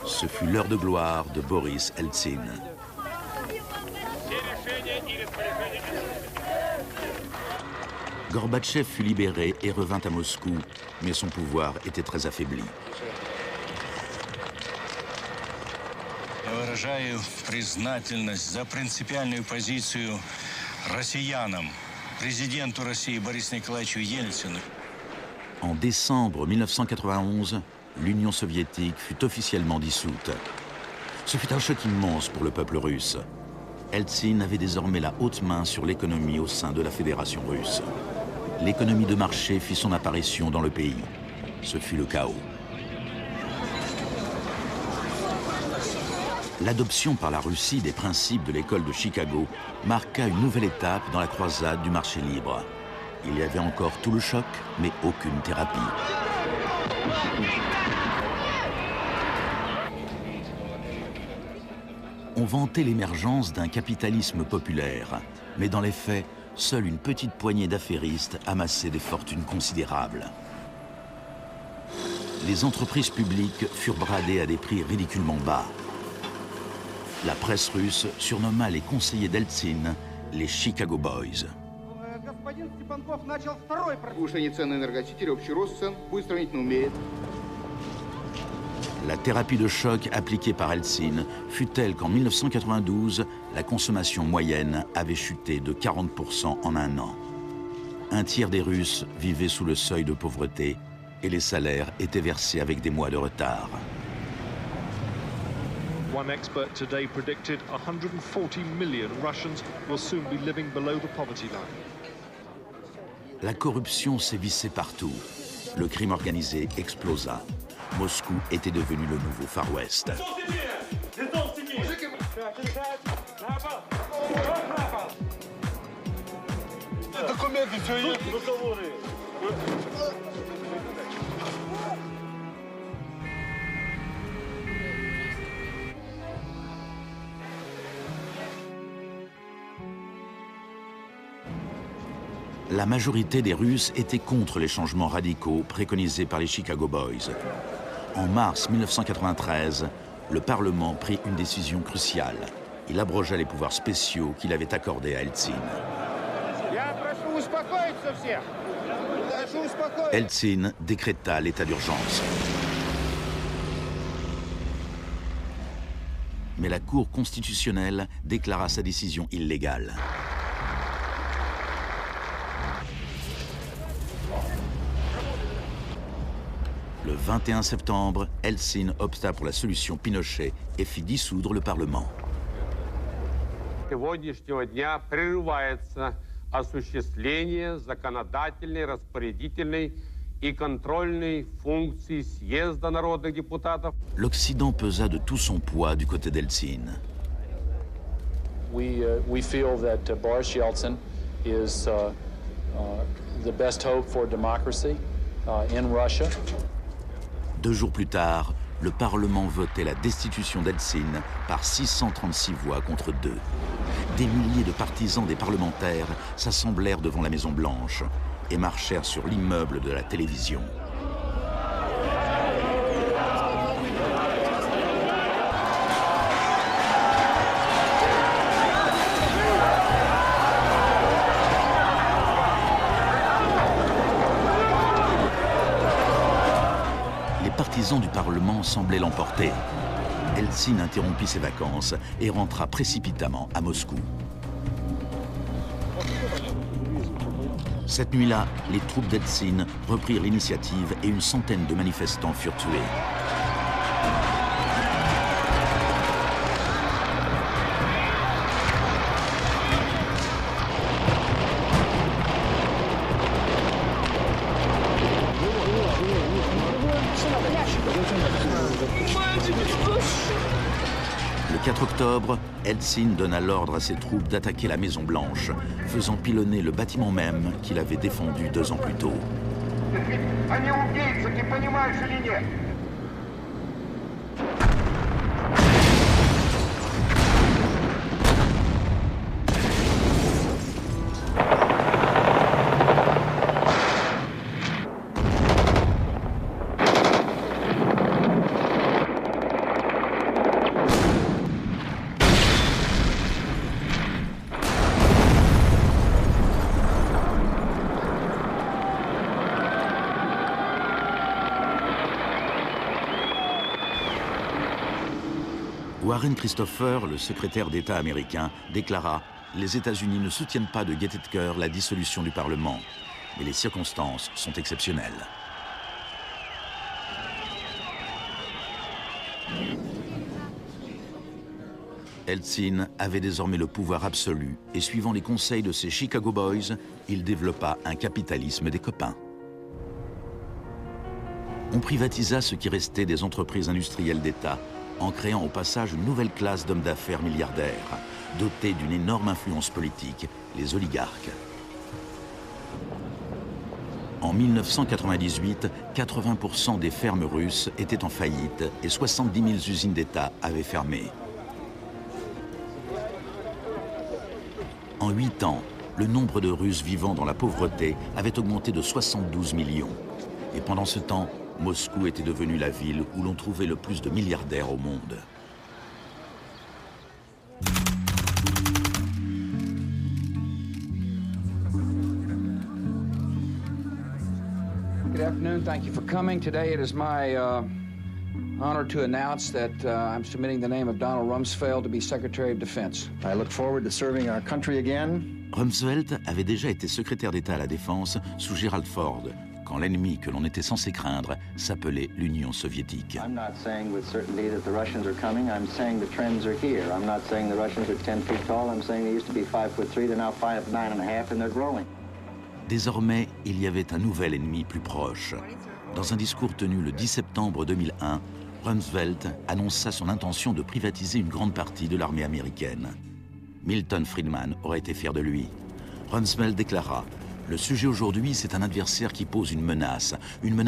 Ce fut l'heure de gloire de Boris Eltsine. Gorbatchev fut libéré et revint à Moscou, mais son pouvoir était très affaibli. Я выражаю признательность за принципиальную позицию россиянам, президенту России Борису Николаевичу Ельцину. En décembre 1991, l'Union soviétique fut officiellement dissoute. Ce fut un choc immense pour le peuple russe. Eltsine avait désormais la haute main sur l'économie au sein de la Fédération russe. L'économie de marché fit son apparition dans le pays. Ce fut le chaos. L'adoption par la Russie des principes de l'école de Chicago marqua une nouvelle étape dans la croisade du marché libre. Il y avait encore tout le choc, mais aucune thérapie. On vantait l'émergence d'un capitalisme populaire, mais dans les faits, seule une petite poignée d'affairistes amassait des fortunes considérables. Les entreprises publiques furent bradées à des prix ridiculement bas. La presse russe surnomma les conseillers d'Eltsine les Chicago Boys. La thérapie de choc appliquée par Eltsine fut telle qu'en 1992, la consommation moyenne avait chuté de 40% en un an. Un tiers des Russes vivaient sous le seuil de pauvreté et les salaires étaient versés avec des mois de retard. One expert today predicted 140 million Russians will soon be living below the poverty line. La corruption sévissait partout. Le crime organisé explosa. Moscou était devenu le nouveau Far West. La majorité des Russes était contre les changements radicaux préconisés par les Chicago Boys. En mars 1993, le Parlement prit une décision cruciale. Il abrogea les pouvoirs spéciaux qu'il avait accordés à Eltsine. Eltsine décréta l'état d'urgence. Mais la Cour constitutionnelle déclara sa décision illégale. Le 21 septembre, Eltsine opta pour la solution Pinochet et fit dissoudre le Parlement. Сегодняшнего дня прерывается осуществление законодательной, распорядительной и контрольной функций съезда народных депутатов. L'Occident pesa de tout son poids du côté d'Eltsine. We feel that Boris Yeltsin is the best hope for democracy in Russia. 2 jours plus tard, le Parlement votait la destitution d'Eltsine par 636 voix contre 2. Des milliers de partisans des parlementaires s'assemblèrent devant la Maison-Blanche et marchèrent sur l'immeuble de la télévision. Les partisans du Parlement semblaient l'emporter. Eltsine interrompit ses vacances et rentra précipitamment à Moscou. Cette nuit-là, les troupes d'Eltsine reprirent l'initiative et une centaine de manifestants furent tués. Le 4 octobre, Eltsine donna l'ordre à ses troupes d'attaquer la Maison-Blanche, faisant pilonner le bâtiment même qu'il avait défendu 2 ans plus tôt. Warren Christopher, le secrétaire d'État américain, déclara « Les États-Unis ne soutiennent pas de gaieté de cœur la dissolution du Parlement, mais les circonstances sont exceptionnelles. » Eltsine avait désormais le pouvoir absolu et suivant les conseils de ses Chicago Boys, il développa un capitalisme des copains. On privatisa ce qui restait des entreprises industrielles d'État en créant au passage une nouvelle classe d'hommes d'affaires milliardaires, dotés d'une énorme influence politique, les oligarques. En 1998, 80% des fermes russes étaient en faillite et 70 000 usines d'État avaient fermé. En 8 ans, le nombre de Russes vivant dans la pauvreté avait augmenté de 72 millions. Et pendant ce temps, Moscou était devenue la ville où l'on trouvait le plus de milliardaires au monde. Good afternoon. Thank you for coming. Today it is my honor to announce that I'm submitting the name of Donald Rumsfeld to be Secretary of Defense. I look forward to serving our country again. Rumsfeld avait déjà été secrétaire d'État à la Défense sous Gerald Ford, quand l'ennemi que l'on était censé craindre s'appelait l'Union soviétique. I'm not saying with certainty that the Russians are coming. I'm saying the trends are here. I'm not saying the Russians are 10 feet tall. I'm saying they used to be 5'3". They're now 5'9.5", and they're growing. Désormais, il y avait un nouvel ennemi plus proche. Dans un discours tenu le 10 septembre 2001, Rumsfeld annonça son intention de privatiser une grande partie de l'armée américaine. Milton Friedman aurait été fier de lui. Rumsfeld déclara « Le sujet aujourd'hui, c'est un adversaire qui pose une menace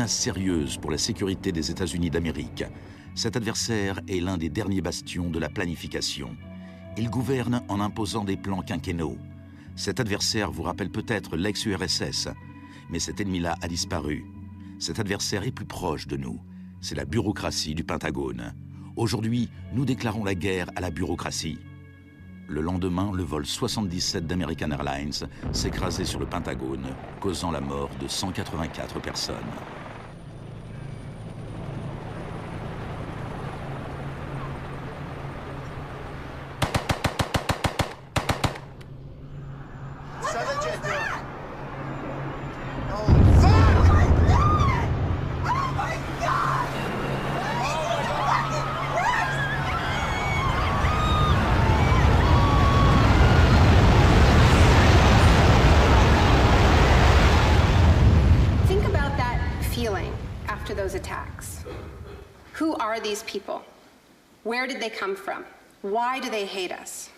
sérieuse pour la sécurité des États-Unis d'Amérique. Cet adversaire est l'un des derniers bastions de la planification. Il gouverne en imposant des plans quinquennaux. Cet adversaire vous rappelle peut-être l'ex-URSS, mais cet ennemi-là a disparu. Cet adversaire est plus proche de nous. C'est la bureaucratie du Pentagone. Aujourd'hui, nous déclarons la guerre à la bureaucratie. » Le lendemain, le vol 77 d'American Airlines s'écrasait sur le Pentagone, causant la mort de 184 personnes. These people? Where did they come from? Why do they hate us?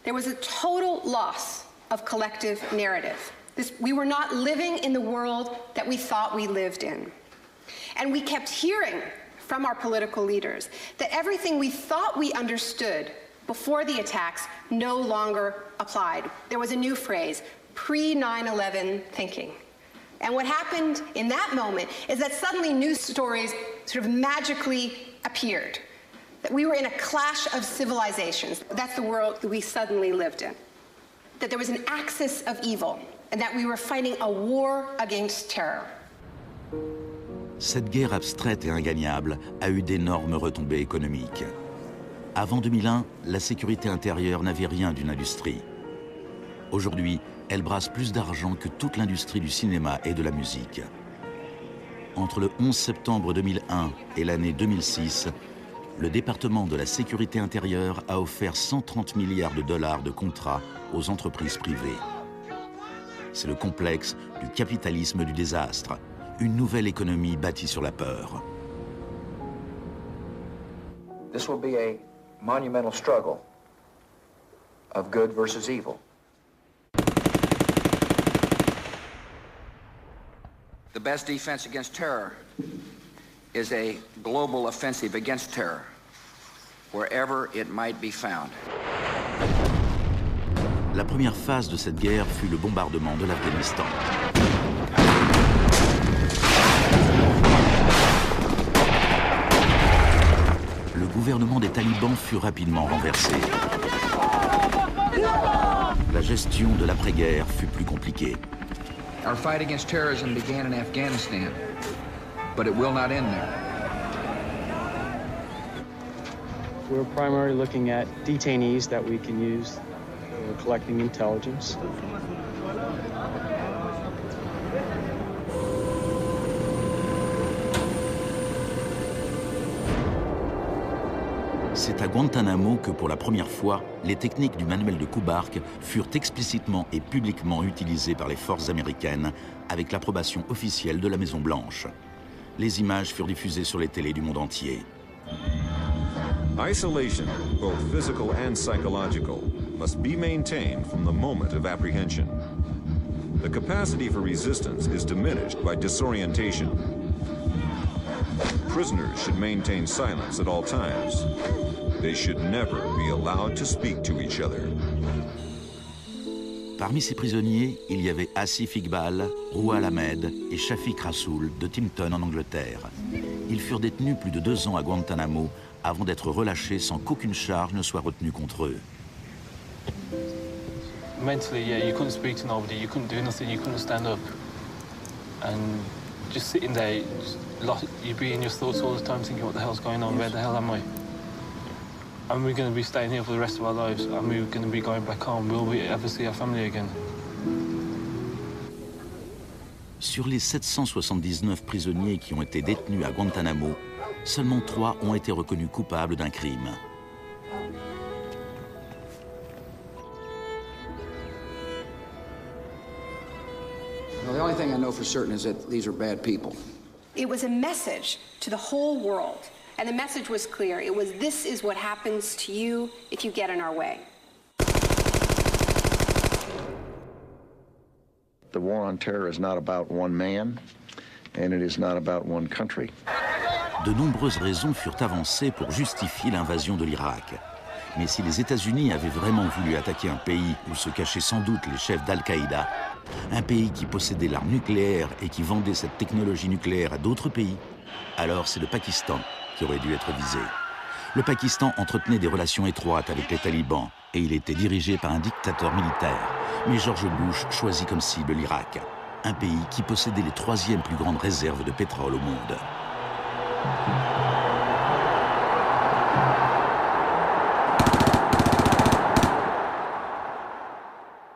There was a total loss of collective narrative. We were not living in the world that we thought we lived in. And we kept hearing from our political leaders that everything we thought we understood before the attacks no longer applied. There was a new phrase, pre-9/11 thinking. And what happened in that moment is that suddenly news stories sort of magically appeared. That we were in a clash of civilizations. That's the world that we suddenly lived in. That there was an axis of evil, and that we were fighting a war against terror. Cette guerre abstraite et ingagnable a eu d'énormes retombées économiques. Avant 2001, la sécurité intérieure n'avait rien d'une industrie. Aujourd'hui, elle brasse plus d'argent que toute l'industrie du cinéma et de la musique. Entre le 11 septembre 2001 et l'année 2006, le département de la sécurité intérieure a offert 130 milliards de dollars de contrats aux entreprises privées. C'est le complexe du capitalisme du désastre, une nouvelle économie bâtie sur la peur. This will be a monumental struggle of good versus evil. The best defense against terror is a global offensive against terror, wherever it might be found. La première phase de cette guerre fut le bombardement de l'Afghanistan. Le gouvernement des talibans fut rapidement renversé. La gestion de l'après-guerre fut plus compliquée. Our fight against terrorism began in Afghanistan, but it will not end there. We're primarily looking at detainees that we can use. We're collecting intelligence. C'est à Guantanamo que, pour la première fois, les techniques du manuel de Kubark furent explicitement et publiquement utilisées par les forces américaines avec l'approbation officielle de la Maison-Blanche. Les images furent diffusées sur les télés du monde entier. Isolation, both physical and psychological, must be maintained from the moment of apprehension. The capacity for resistance is diminished by disorientation. Prisoners should maintain silence at all times. They should never be allowed to speak to each other. Parmi ces prisonniers, il y avait Asif Iqbal, Rouhal Ahmed et Shafiq Rasool de Timpton en Angleterre. Ils furent détenus plus de 2 ans à Guantanamo avant d'être relâchés sans qu'aucune charge ne soit retenue contre eux. Mentally, yeah, you couldn't speak to nobody, you couldn't do nothing, you couldn't stand up. And just sitting there, you'd be in your thoughts all the time thinking, what the hell's going on, where the hell am I? And we're going to be staying here for the rest of our lives, and we're going to be going back home. Will we ever see our family again? Sur les 779 prisonniers qui ont été détenus à Guantanamo, seulement 3 ont été reconnus coupables d'un crime. Well, the only thing I know for certain is that these are bad people. It was a message to the whole world. And the message was clear. It was, this is what happens to you if you get in our way. The war on terror is not about one man, and it is not about one country. De nombreuses raisons furent avancées pour justifier l'invasion de l'Irak. Mais si les États-Unis avaient vraiment voulu attaquer un pays où se cachaient sans doute les chefs d'Al-Qaïda, un pays qui possédait l'arme nucléaire et qui vendait cette technologie nucléaire à d'autres pays, alors c'est le Pakistan qui aurait dû être visé. Le Pakistan entretenait des relations étroites avec les talibans et il était dirigé par un dictateur militaire. Mais George Bush choisit comme cible l'Irak, un pays qui possédait les 3e plus grandes réserves de pétrole au monde.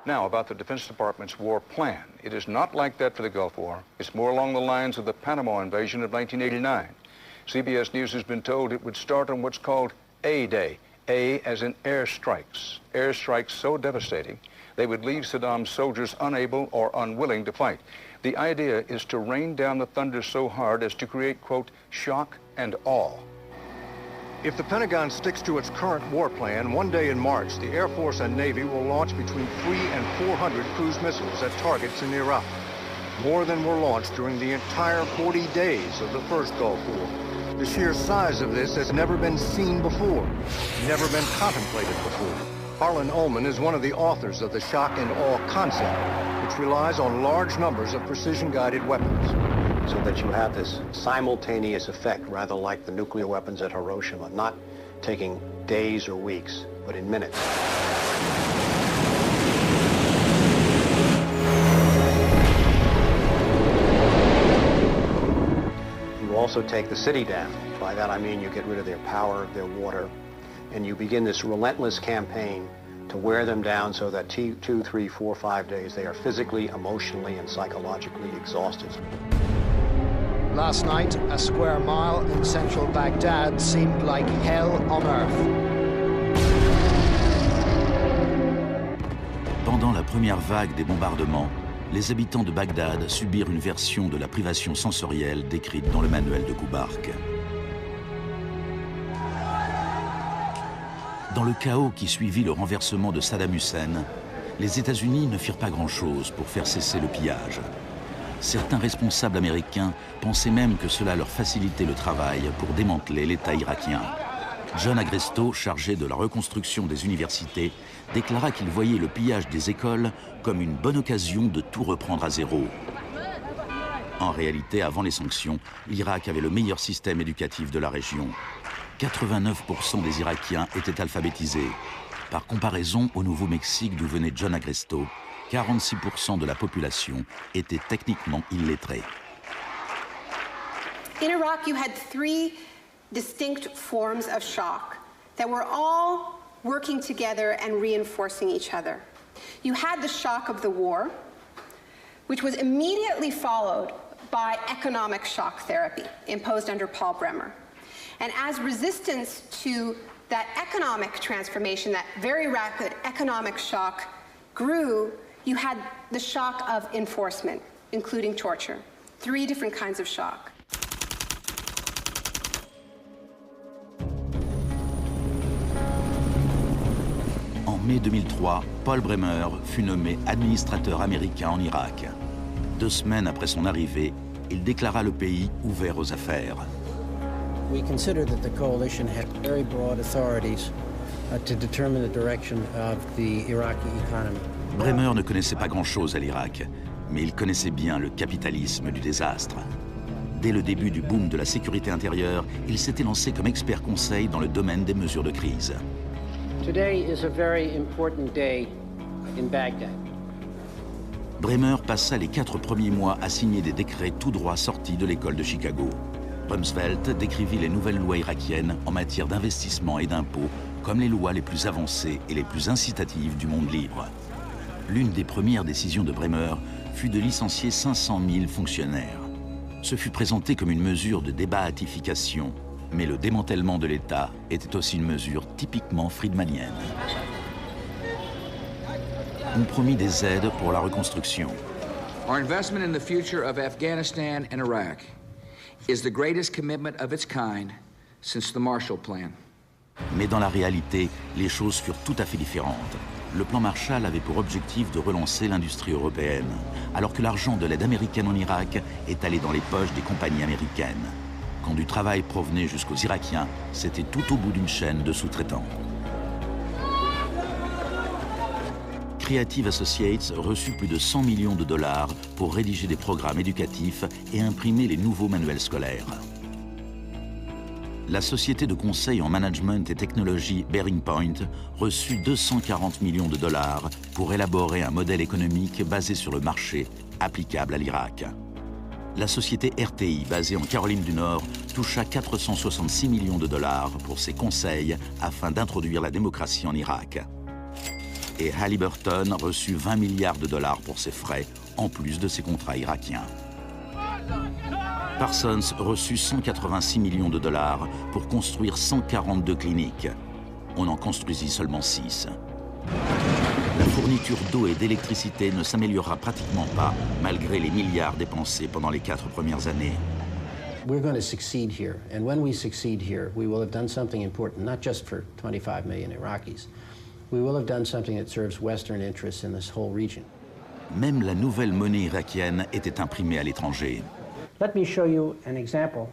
Now, about the Defense Department's war plan. It is not like that for the Gulf War. It's more along the lines of the Panama invasion of 1989. CBS News has been told it would start on what's called A-Day. A as in airstrikes. Airstrikes so devastating, they would leave Saddam's soldiers unable or unwilling to fight. The idea is to rain down the thunder so hard as to create, quote, shock and awe. If the Pentagon sticks to its current war plan, one day in March, the Air Force and Navy will launch between 300 and 400 cruise missiles at targets in Iraq. More than were launched during the entire 40 days of the first Gulf War. The sheer size of this has never been seen before, never been contemplated before. Harlan Ullman is one of the authors of the shock and awe concept, which relies on large numbers of precision-guided weapons. So that you have this simultaneous effect, rather like the nuclear weapons at Hiroshima, not taking days or weeks, but in minutes. You also take the city down. By that I mean you get rid of their power, their water, and you begin this relentless campaign to wear them down so that 2, 3, 4, 5 days they are physically, emotionally, and psychologically exhausted. Last night, a square mile in central Baghdad seemed like hell on earth. Pendant la première vague des bombardements, les habitants de Bagdad subirent une version de la privation sensorielle décrite dans le manuel de Kubark. Dans le chaos qui suivit le renversement de Saddam Hussein, les États-Unis ne firent pas grand-chose pour faire cesser le pillage. Certains responsables américains pensaient même que cela leur facilitait le travail pour démanteler l'État irakien. John Agresto, chargé de la reconstruction des universités, déclara qu'il voyait le pillage des écoles comme une bonne occasion de tout reprendre à zéro. En réalité, avant les sanctions, l'Irak avait le meilleur système éducatif de la région. 89% des Irakiens étaient alphabétisés. Par comparaison au Nouveau-Mexique d'où venait John Agresto, 46% de la population était techniquement illettrée. In Iraq, you had three distinct forms of shock that were all working together and reinforcing each other. You had the shock of the war, which was immediately followed by economic shock therapy imposed under Paul Bremer. And as resistance to that economic transformation, that very rapid economic shock grew, you had the shock of enforcement, including torture. Three different kinds of shock. En mai 2003, Paul Bremer fut nommé administrateur américain en Irak. 2 semaines après son arrivée, il déclara le pays ouvert aux affaires. We consider that the coalition had very broad authorities to determine the direction of the Iraqi economy. Bremer ne connaissait pas grand-chose à l'Irak, mais il connaissait bien le capitalisme du désastre. Dès le début du boom de la sécurité intérieure, il s'était lancé comme expert conseil dans le domaine des mesures de crise. Today is a very important day in Baghdad. Bremer passa les 4 premiers mois à signer des décrets tout droit sortis de l'école de Chicago. Rumsfeld décrivit les nouvelles lois irakiennes en matière d'investissement et d'impôts comme les lois les plus avancées et les plus incitatives du monde libre. L'une des premières décisions de Bremer fut de licencier 500 000 fonctionnaires. Ce fut présenté comme une mesure de débahatification, mais le démantèlement de l'État était aussi une mesure typiquement friedmanienne. On promit des aides pour la reconstruction. Our investment in the future of Afghanistan and Iraq is the greatest commitment of its kind since the Marshall Plan. Mais dans la réalité, les choses furent tout à fait différentes. Le plan Marshall avait pour objectif de relancer l'industrie européenne, alors que l'argent de l'aide américaine en Irak est allé dans les poches des compagnies américaines. Quand du travail provenait jusqu'aux Irakiens, c'était tout au bout d'une chaîne de sous-traitants. Creative Associates reçut plus de 100 millions de dollars pour rédiger des programmes éducatifs et imprimer les nouveaux manuels scolaires. La société de conseil en management et technologie Bearing Point reçut 240 millions de dollars pour élaborer un modèle économique basé sur le marché applicable à l'Irak. La société RTI, basée en Caroline du Nord, toucha 466 millions de dollars pour ses conseils afin d'introduire la démocratie en Irak. Et Halliburton reçut 20 milliards de dollars pour ses frais, en plus de ses contrats irakiens. Parsons reçut 186 millions de dollars pour construire 142 cliniques. On en construisit seulement 6. La fourniture d'eau et d'électricité ne s'améliorera pratiquement pas, malgré les milliards dépensés pendant les 4 premières années. We're going to succeed here, and when we succeed here, we will have done something important, not just for 25 million Iraqis. We will have done something that serves Western interests in this whole region. Même la nouvelle monnaie irakienne était imprimée à l'étranger. Let me show you an example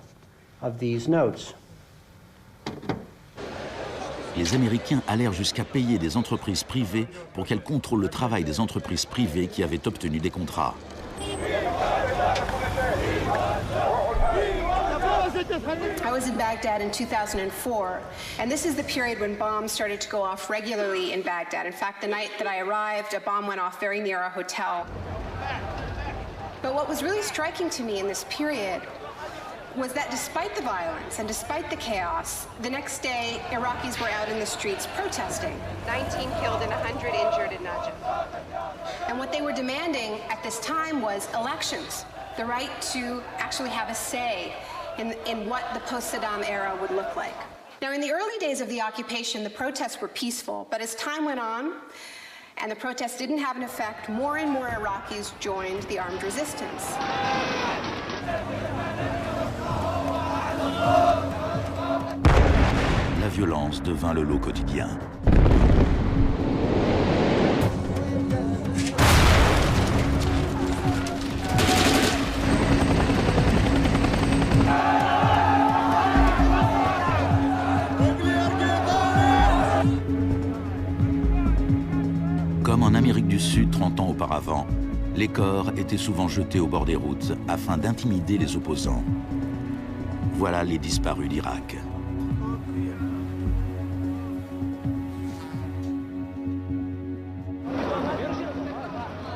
of these notes. Les Américains allèrent jusqu'à payer des entreprises privées pour qu'elles contrôlent le travail des entreprises privées qui avaient obtenu des contrats. I was in Baghdad in 2004, and this is the period when bombs started to go off regularly in Baghdad. In fact, the night that I arrived, a bomb went off very near our hotel. But what was really striking to me in this period was that despite the violence and despite the chaos, the next day, Iraqis were out in the streets protesting. 19 killed and 100 injured in Najaf. And what they were demanding at this time was elections, the right to actually have a say in what the post-Saddam era would look like. Now, in the early days of the occupation, the protests were peaceful, but as time went on, and the protests didn't have an effect, more and more Iraqis joined the armed resistance. La violence devint le lot quotidien. Comme en Amérique du Sud 30 ans auparavant, les corps étaient souvent jetés au bord des routes afin d'intimider les opposants. Voilà les disparus d'Irak.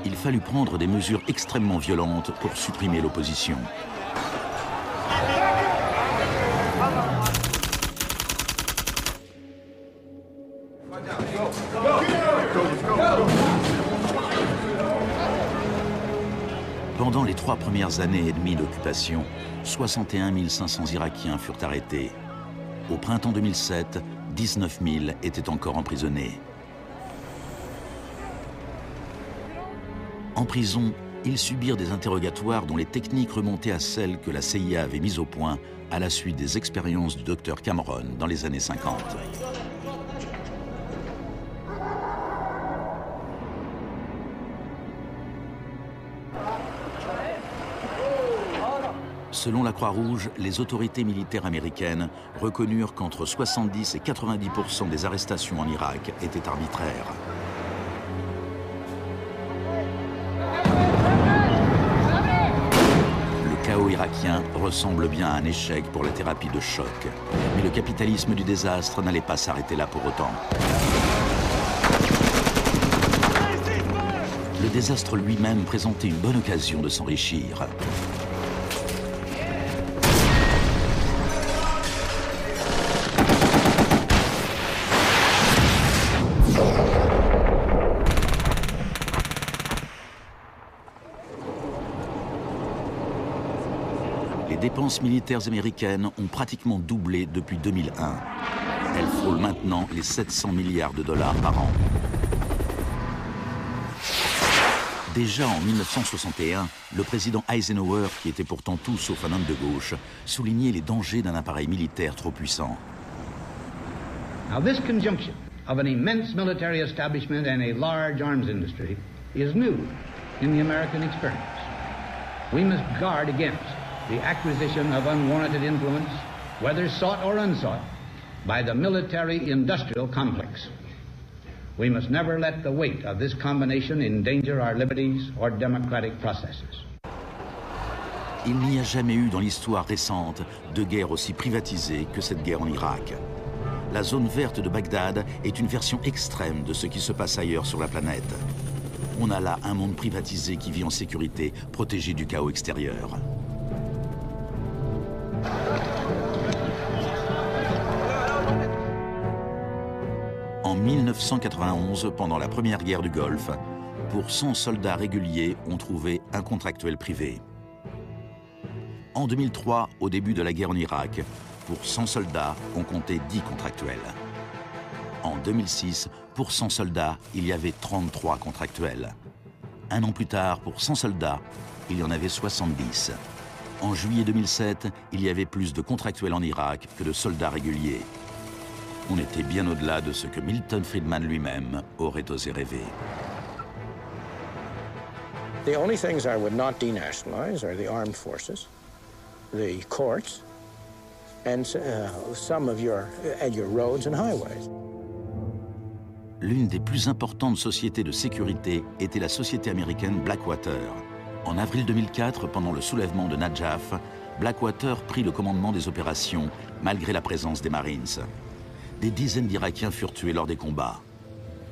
Il fallut prendre des mesures extrêmement violentes pour supprimer l'opposition. Pendant les 3 premières années et demie d'occupation, 61 500 Irakiens furent arrêtés. Au printemps 2007, 19 000 étaient encore emprisonnés. En prison, ils subirent des interrogatoires dont les techniques remontaient à celles que la CIA avait mises au point à la suite des expériences du docteur Cameron dans les années 50. Selon la Croix-Rouge, les autorités militaires américaines reconnurent qu'entre 70 et 90% des arrestations en Irak étaient arbitraires. Le chaos irakien ressemble bien à un échec pour la thérapie de choc. Mais le capitalisme du désastre n'allait pas s'arrêter là pour autant. Le désastre lui-même présentait une bonne occasion de s'enrichir. Les dépenses militaires américaines ont pratiquement doublé depuis 2001. Elles frôlent maintenant les 700 milliards de dollars par an. Déjà en 1961, le président Eisenhower, qui était pourtant tout sauf un homme de gauche, soulignait les dangers d'un appareil militaire trop puissant. Now this conjunction of an immense military establishment and a large arms industry is new in the American experience. We must guard against the acquisition of unwarranted influence, whether sought or unsought, by the military-industrial complex. We must never let the weight of this combination endanger our liberties or democratic processes. Il n'y a jamais eu dans l'histoire récente de guerre aussi privatisée que cette guerre en Irak. La zone verte de Bagdad est une version extrême de ce qui se passe ailleurs sur la planète. On a là un monde privatisé qui vit en sécurité, protégé du chaos extérieur. En 1991, pendant la première guerre du Golfe, pour 100 soldats réguliers, on trouvait un contractuel privé. En 2003, au début de la guerre en Irak, pour 100 soldats, on comptait 10 contractuels. En 2006, pour 100 soldats, il y avait 33 contractuels. Un an plus tard, pour 100 soldats, il y en avait 70. En juillet 2007, il y avait plus de contractuels en Irak que de soldats réguliers. On était bien au-delà de ce que Milton Friedman lui-même aurait osé rêver. The only things I would not denationalize are the armed forces, the courts, and some of your roads and highways. L'une des plus importantes sociétés de sécurité était la société américaine Blackwater. En avril 2004, pendant le soulèvement de Najaf, Blackwater prit le commandement des opérations, malgré la présence des Marines. Des dizaines d'Irakiens furent tués lors des combats.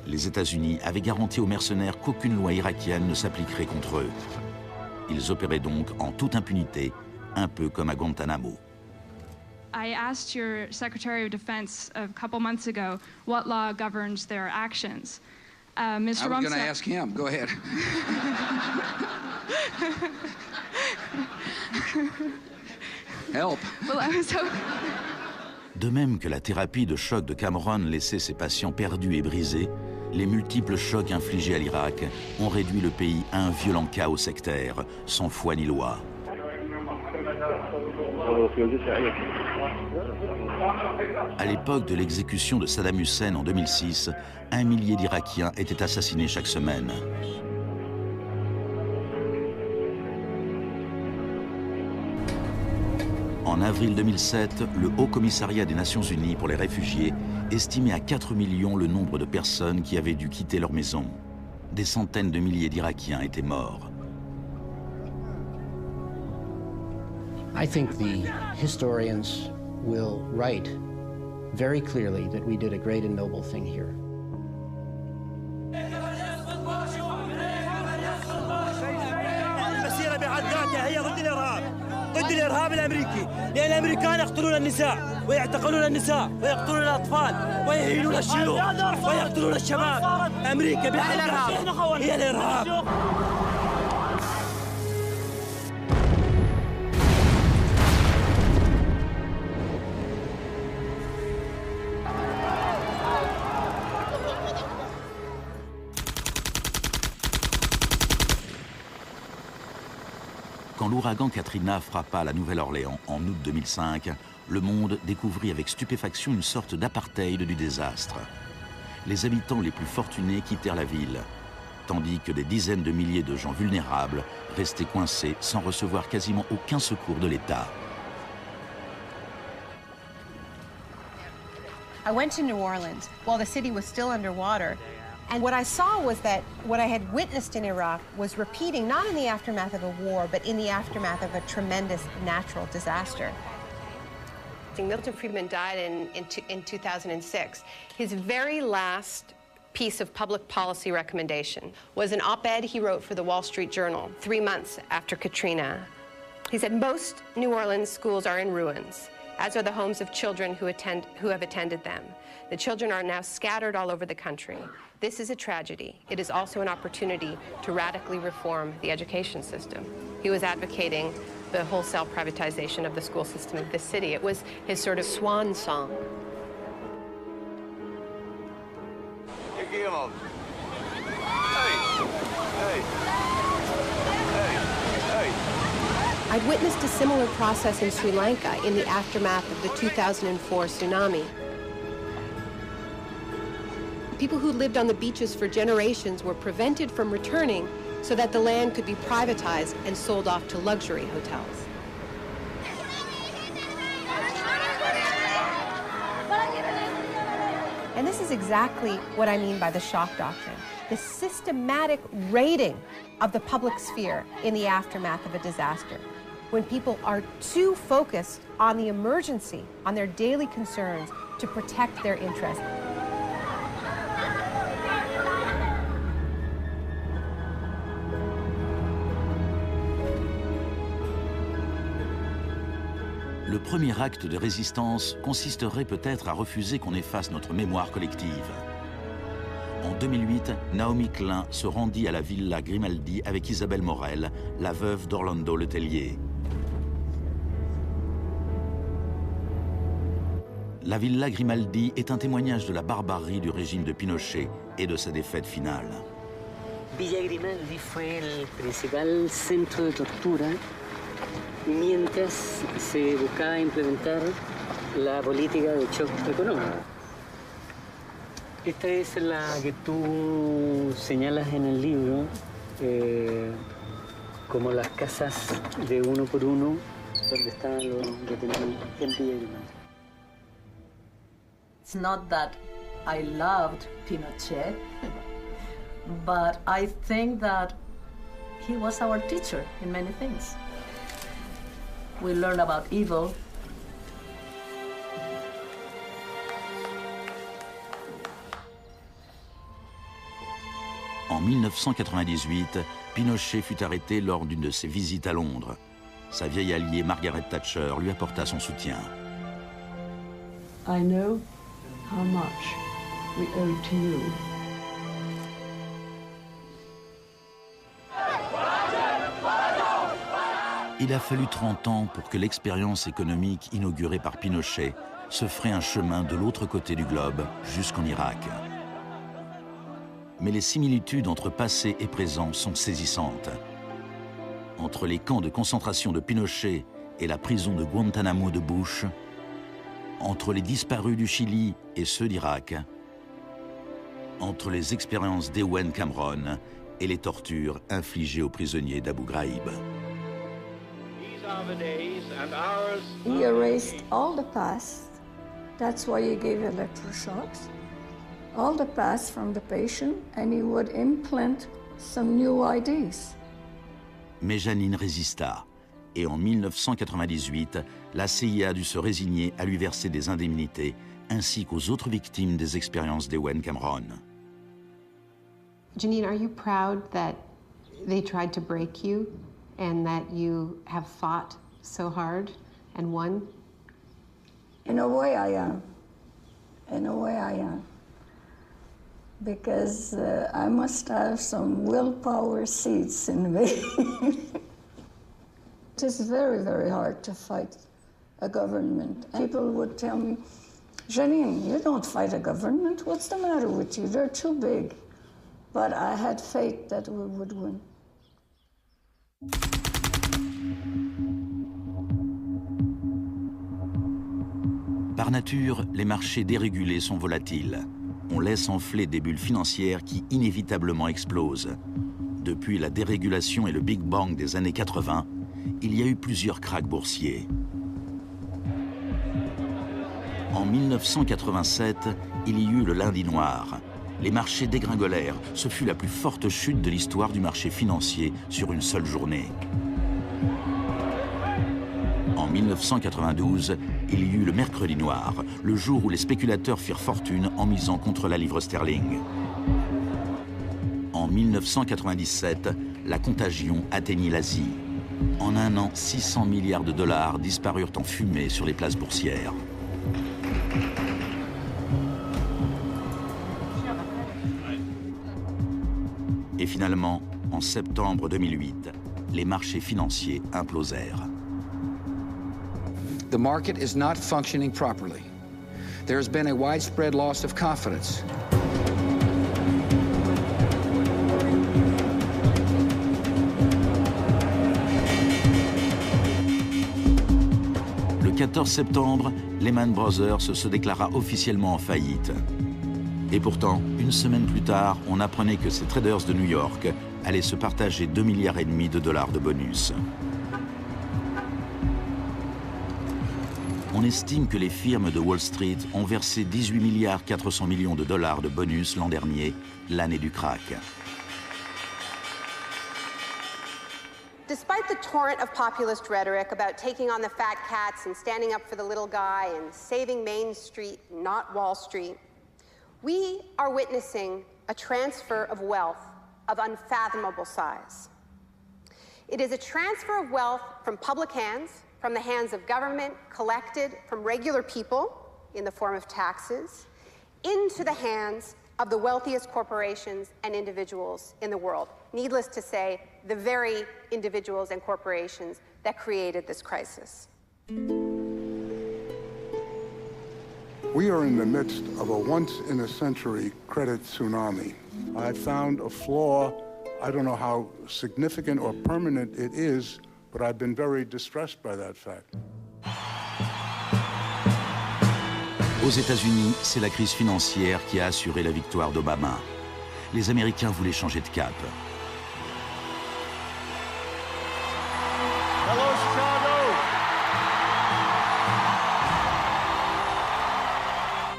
Les États-Unis avaient garanti aux mercenaires qu'aucune loi irakienne ne s'appliquerait contre eux. Ils opéraient donc en toute impunité, un peu comme à Guantanamo. I asked your Secretary of Defense a couple months ago what law governs their actions. Mr. I was going to ask him. Go ahead. Help. Well, I was hoping... De même que la thérapie de choc de Cameron laissait ses patients perdus et brisés, les multiples chocs infligés à l'Irak ont réduit le pays à un violent chaos sectaire, sans foi ni loi. À l'époque de l'exécution de Saddam Hussein en 2006, 1 millier d'Irakiens étaient assassinés chaque semaine. En avril 2007, le Haut Commissariat des Nations Unies pour les réfugiés estimait à 4 millions le nombre de personnes qui avaient dû quitter leur maison. Des centaines de milliers d'Irakiens étaient morts. I think the historians will write very clearly that we did a great and noble thing here. المسيرة بحد ذاتها هي ضد الإرهاب، ضد الإرهاب الأمريكي، لأن الأمريكان يقتلون النساء ويعتقلون النساء ويقتلون الأطفال ويهينون الشيوخ ويقتلون الشباب. أمريكا بحد ذاتها هي الإرهاب. Quand l'ouragan Katrina frappa la Nouvelle-Orléans en août 2005, le monde découvrit avec stupéfaction une sorte d'apartheid du désastre. Les habitants les plus fortunés quittèrent la ville, tandis que des dizaines de milliers de gens vulnérables restaient coincés sans recevoir quasiment aucun secours de l'État. I went to New Orleans while the city was still underwater. And what I saw was that what I had witnessed in Iraq was repeating, not in the aftermath of a war, but in the aftermath of a tremendous natural disaster. Milton Friedman died in 2006. His very last piece of public policy recommendation was an op-ed he wrote for the Wall Street Journal 3 months after Katrina. He said, most New Orleans schools are in ruins, as are the homes of children who have attended them. The children are now scattered all over the country. This is a tragedy. It is also an opportunity to radically reform the education system. He was advocating the wholesale privatization of the school system of this city. It was his sort of swan song. I'd witnessed a similar process in Sri Lanka in the aftermath of the 2004 tsunami. People who lived on the beaches for generations were prevented from returning so that the land could be privatized and sold off to luxury hotels. And this is exactly what I mean by the shock doctrine, the systematic raiding of the public sphere in the aftermath of a disaster. When people are too focused on the emergency, on their daily concerns, to protect their interests. Le premier acte de résistance consisterait peut-être à refuser qu'on efface notre mémoire collective. En 2008, Naomi Klein se rendit à la Villa Grimaldi avec Isabelle Morel, la veuve d'Orlando Letelier. La Villa Grimaldi est un témoignage de la barbarie du régime de Pinochet et de sa défaite finale. Villa Grimaldi fue el principal centro de tortura mientras se buscaba implementar la política de shock económico. Esta es la que tú señalas en el libro como las casas de uno por uno donde estaban los detenidos en Villa Grimaldi. It's not that I loved Pinochet, but I think that he was our teacher in many things. We learned about evil. En 1998, Pinochet fut arrêté lors d'une de ses visites à Londres. Sa vieille alliée Margaret Thatcher lui apporta son soutien. I know how much we owe to you. Il a fallu 30 ans pour que l'expérience économique inaugurée par Pinochet se ferait un chemin de l'autre côté du globe, jusqu'en Irak. Mais les similitudes entre passé et présent sont saisissantes. Entre les camps de concentration de Pinochet et la prison de Guantanamo de Bush, entre les disparus du Chili et ceux d'Irak, entre les expériences d'Ewen Cameron et les tortures infligées aux prisonniers d'Abu Ghraib. He erased all the past. That's why he gave electroshocks. All the past from the patient, and he would implant some new ideas. Mais Janine résista, et en 1998, la CIA a dû se résigner à lui verser des indemnités, ainsi qu'aux autres victimes des expériences d'Ewen Cameron. Janine, are you proud that they tried to break you and that you have fought so hard and won? In a way, I am. In a way, I am. Because I must have some willpower seeds in me. It is very, very hard to fight a government. People would tell me, Janine, you don't fight a government. What's the matter with you? They're too big. But I had faith that we would win. Par nature, les marchés dérégulés sont volatiles. On laisse enfler des bulles financières qui inévitablement explosent. Depuis la dérégulation et le Big Bang des années 80, il y a eu plusieurs krachs boursiers. En 1987, il y eut le lundi noir. Les marchés dégringolèrent. Ce fut la plus forte chute de l'histoire du marché financier sur une seule journée. En 1992, il y eut le mercredi noir, le jour où les spéculateurs firent fortune en misant contre la livre sterling. En 1997, la contagion atteignit l'Asie. En un an, 600 milliards de dollars disparurent en fumée sur les places boursières. Et finalement, en septembre 2008, les marchés financiers implosèrent. The market is not functioning properly. There has been a widespread loss of confidence. Le 14 septembre, Lehman Brothers se déclara officiellement en faillite. Et pourtant, une semaine plus tard, on apprenait que ces traders de New York allaient se partager 2,5 milliards de dollars de bonus. On estime que les firmes de Wall Street ont versé 18,4 milliards de dollars de bonus l'an dernier, l'année du krach. Despite the torrent of populist rhetoric about taking on the fat cats and standing up for the little guy and saving Main Street, not Wall Street, we are witnessing a transfer of wealth of unfathomable size. It is a transfer of wealth from public hands, from the hands of government, collected from regular people in the form of taxes, into the hands of the wealthiest corporations and individuals in the world. Needless to say, the very individuals and corporations that created this crisis. We are in the midst of a once-in-a-century credit tsunami. I found a flaw. I don't know how significant or permanent it is, but I've been very distressed by that fact. Aux États-Unis, c'est la crise financière qui a assuré la victoire d'Obama. Les Américains voulaient changer de cap. Hello, Chicago!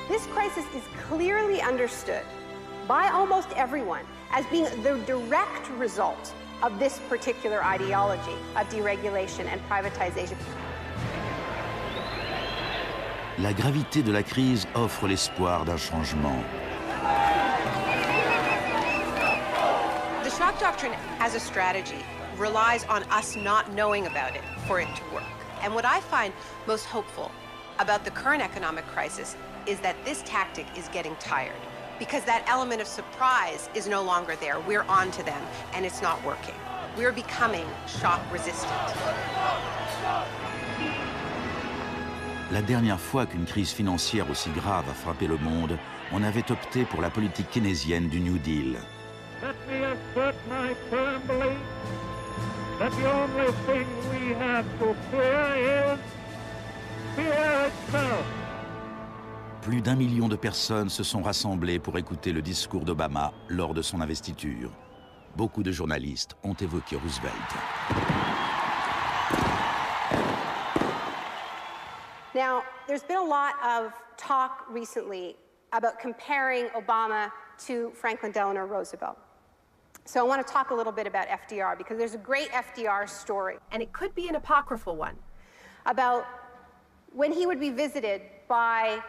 This crisis is clearly understood by almost everyone as being the direct result of this particular ideology of deregulation and privatization. La gravité de la crise offre l'espoir d'un changement. The shock doctrine as a strategy relies on us not knowing about it for it to work. And what I find most hopeful about the current economic crisis is that this tactic is getting tired, because that element of surprise is no longer there. We're on to them, and it's not working. We're becoming shock resistant. La dernière fois qu'une crise financière aussi grave a frappé le monde, on avait opté pour la politique keynésienne du New Deal. Let me assert my firm belief that the only thing we have to fear is fear itself. Plus d'1 million de personnes se sont rassemblées pour écouter le discours d'Obama lors de son investiture. Beaucoup de journalistes ont évoqué Roosevelt. Now, there's been a lot of talk recently about comparing Obama to Franklin Delano Roosevelt. So I want to talk a little bit about FDR, because there's a great FDR story, and it could be an apocryphal one, about when he would be visited by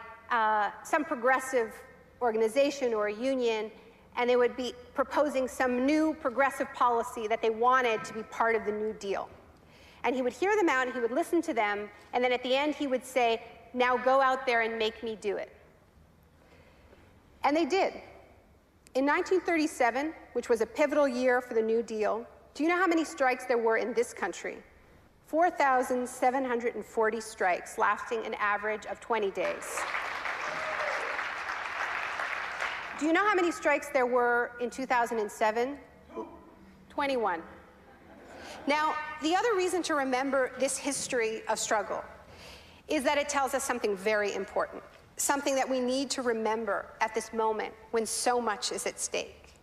some progressive organization or a union, and they would be proposing some new progressive policy that they wanted to be part of the New Deal. And he would hear them out, and he would listen to them, and then at the end he would say, now go out there and make me do it. And they did. In 1937, which was a pivotal year for the New Deal, do you know how many strikes there were in this country? 4,740 strikes, lasting an average of 20 days. Do you know how many strikes there were in 2007? 21. Now, the other reason to remember this history of struggle is that it tells us something very important, something that we need to remember at this moment when so much is at stake.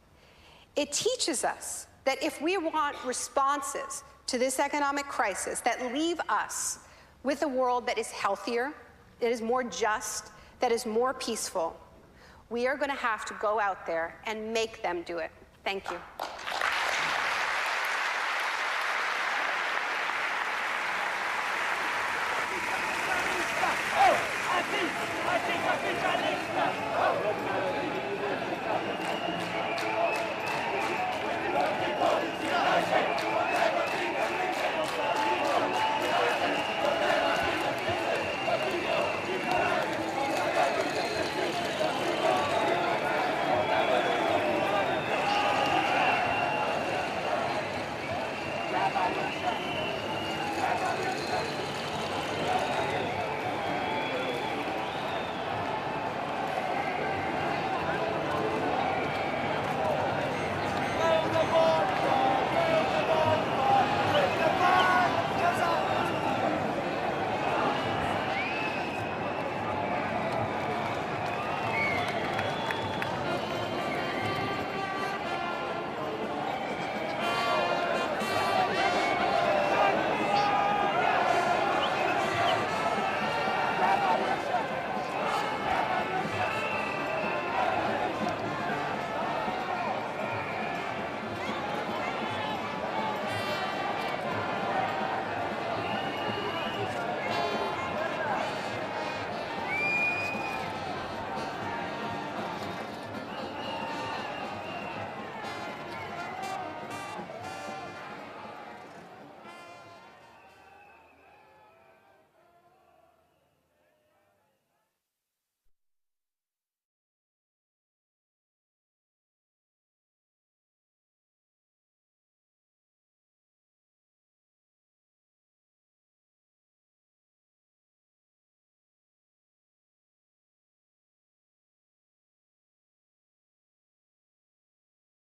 It teaches us that if we want responses to this economic crisis that leave us with a world that is healthier, that is more just, that is more peaceful, we are going to have to go out there and make them do it. Thank you.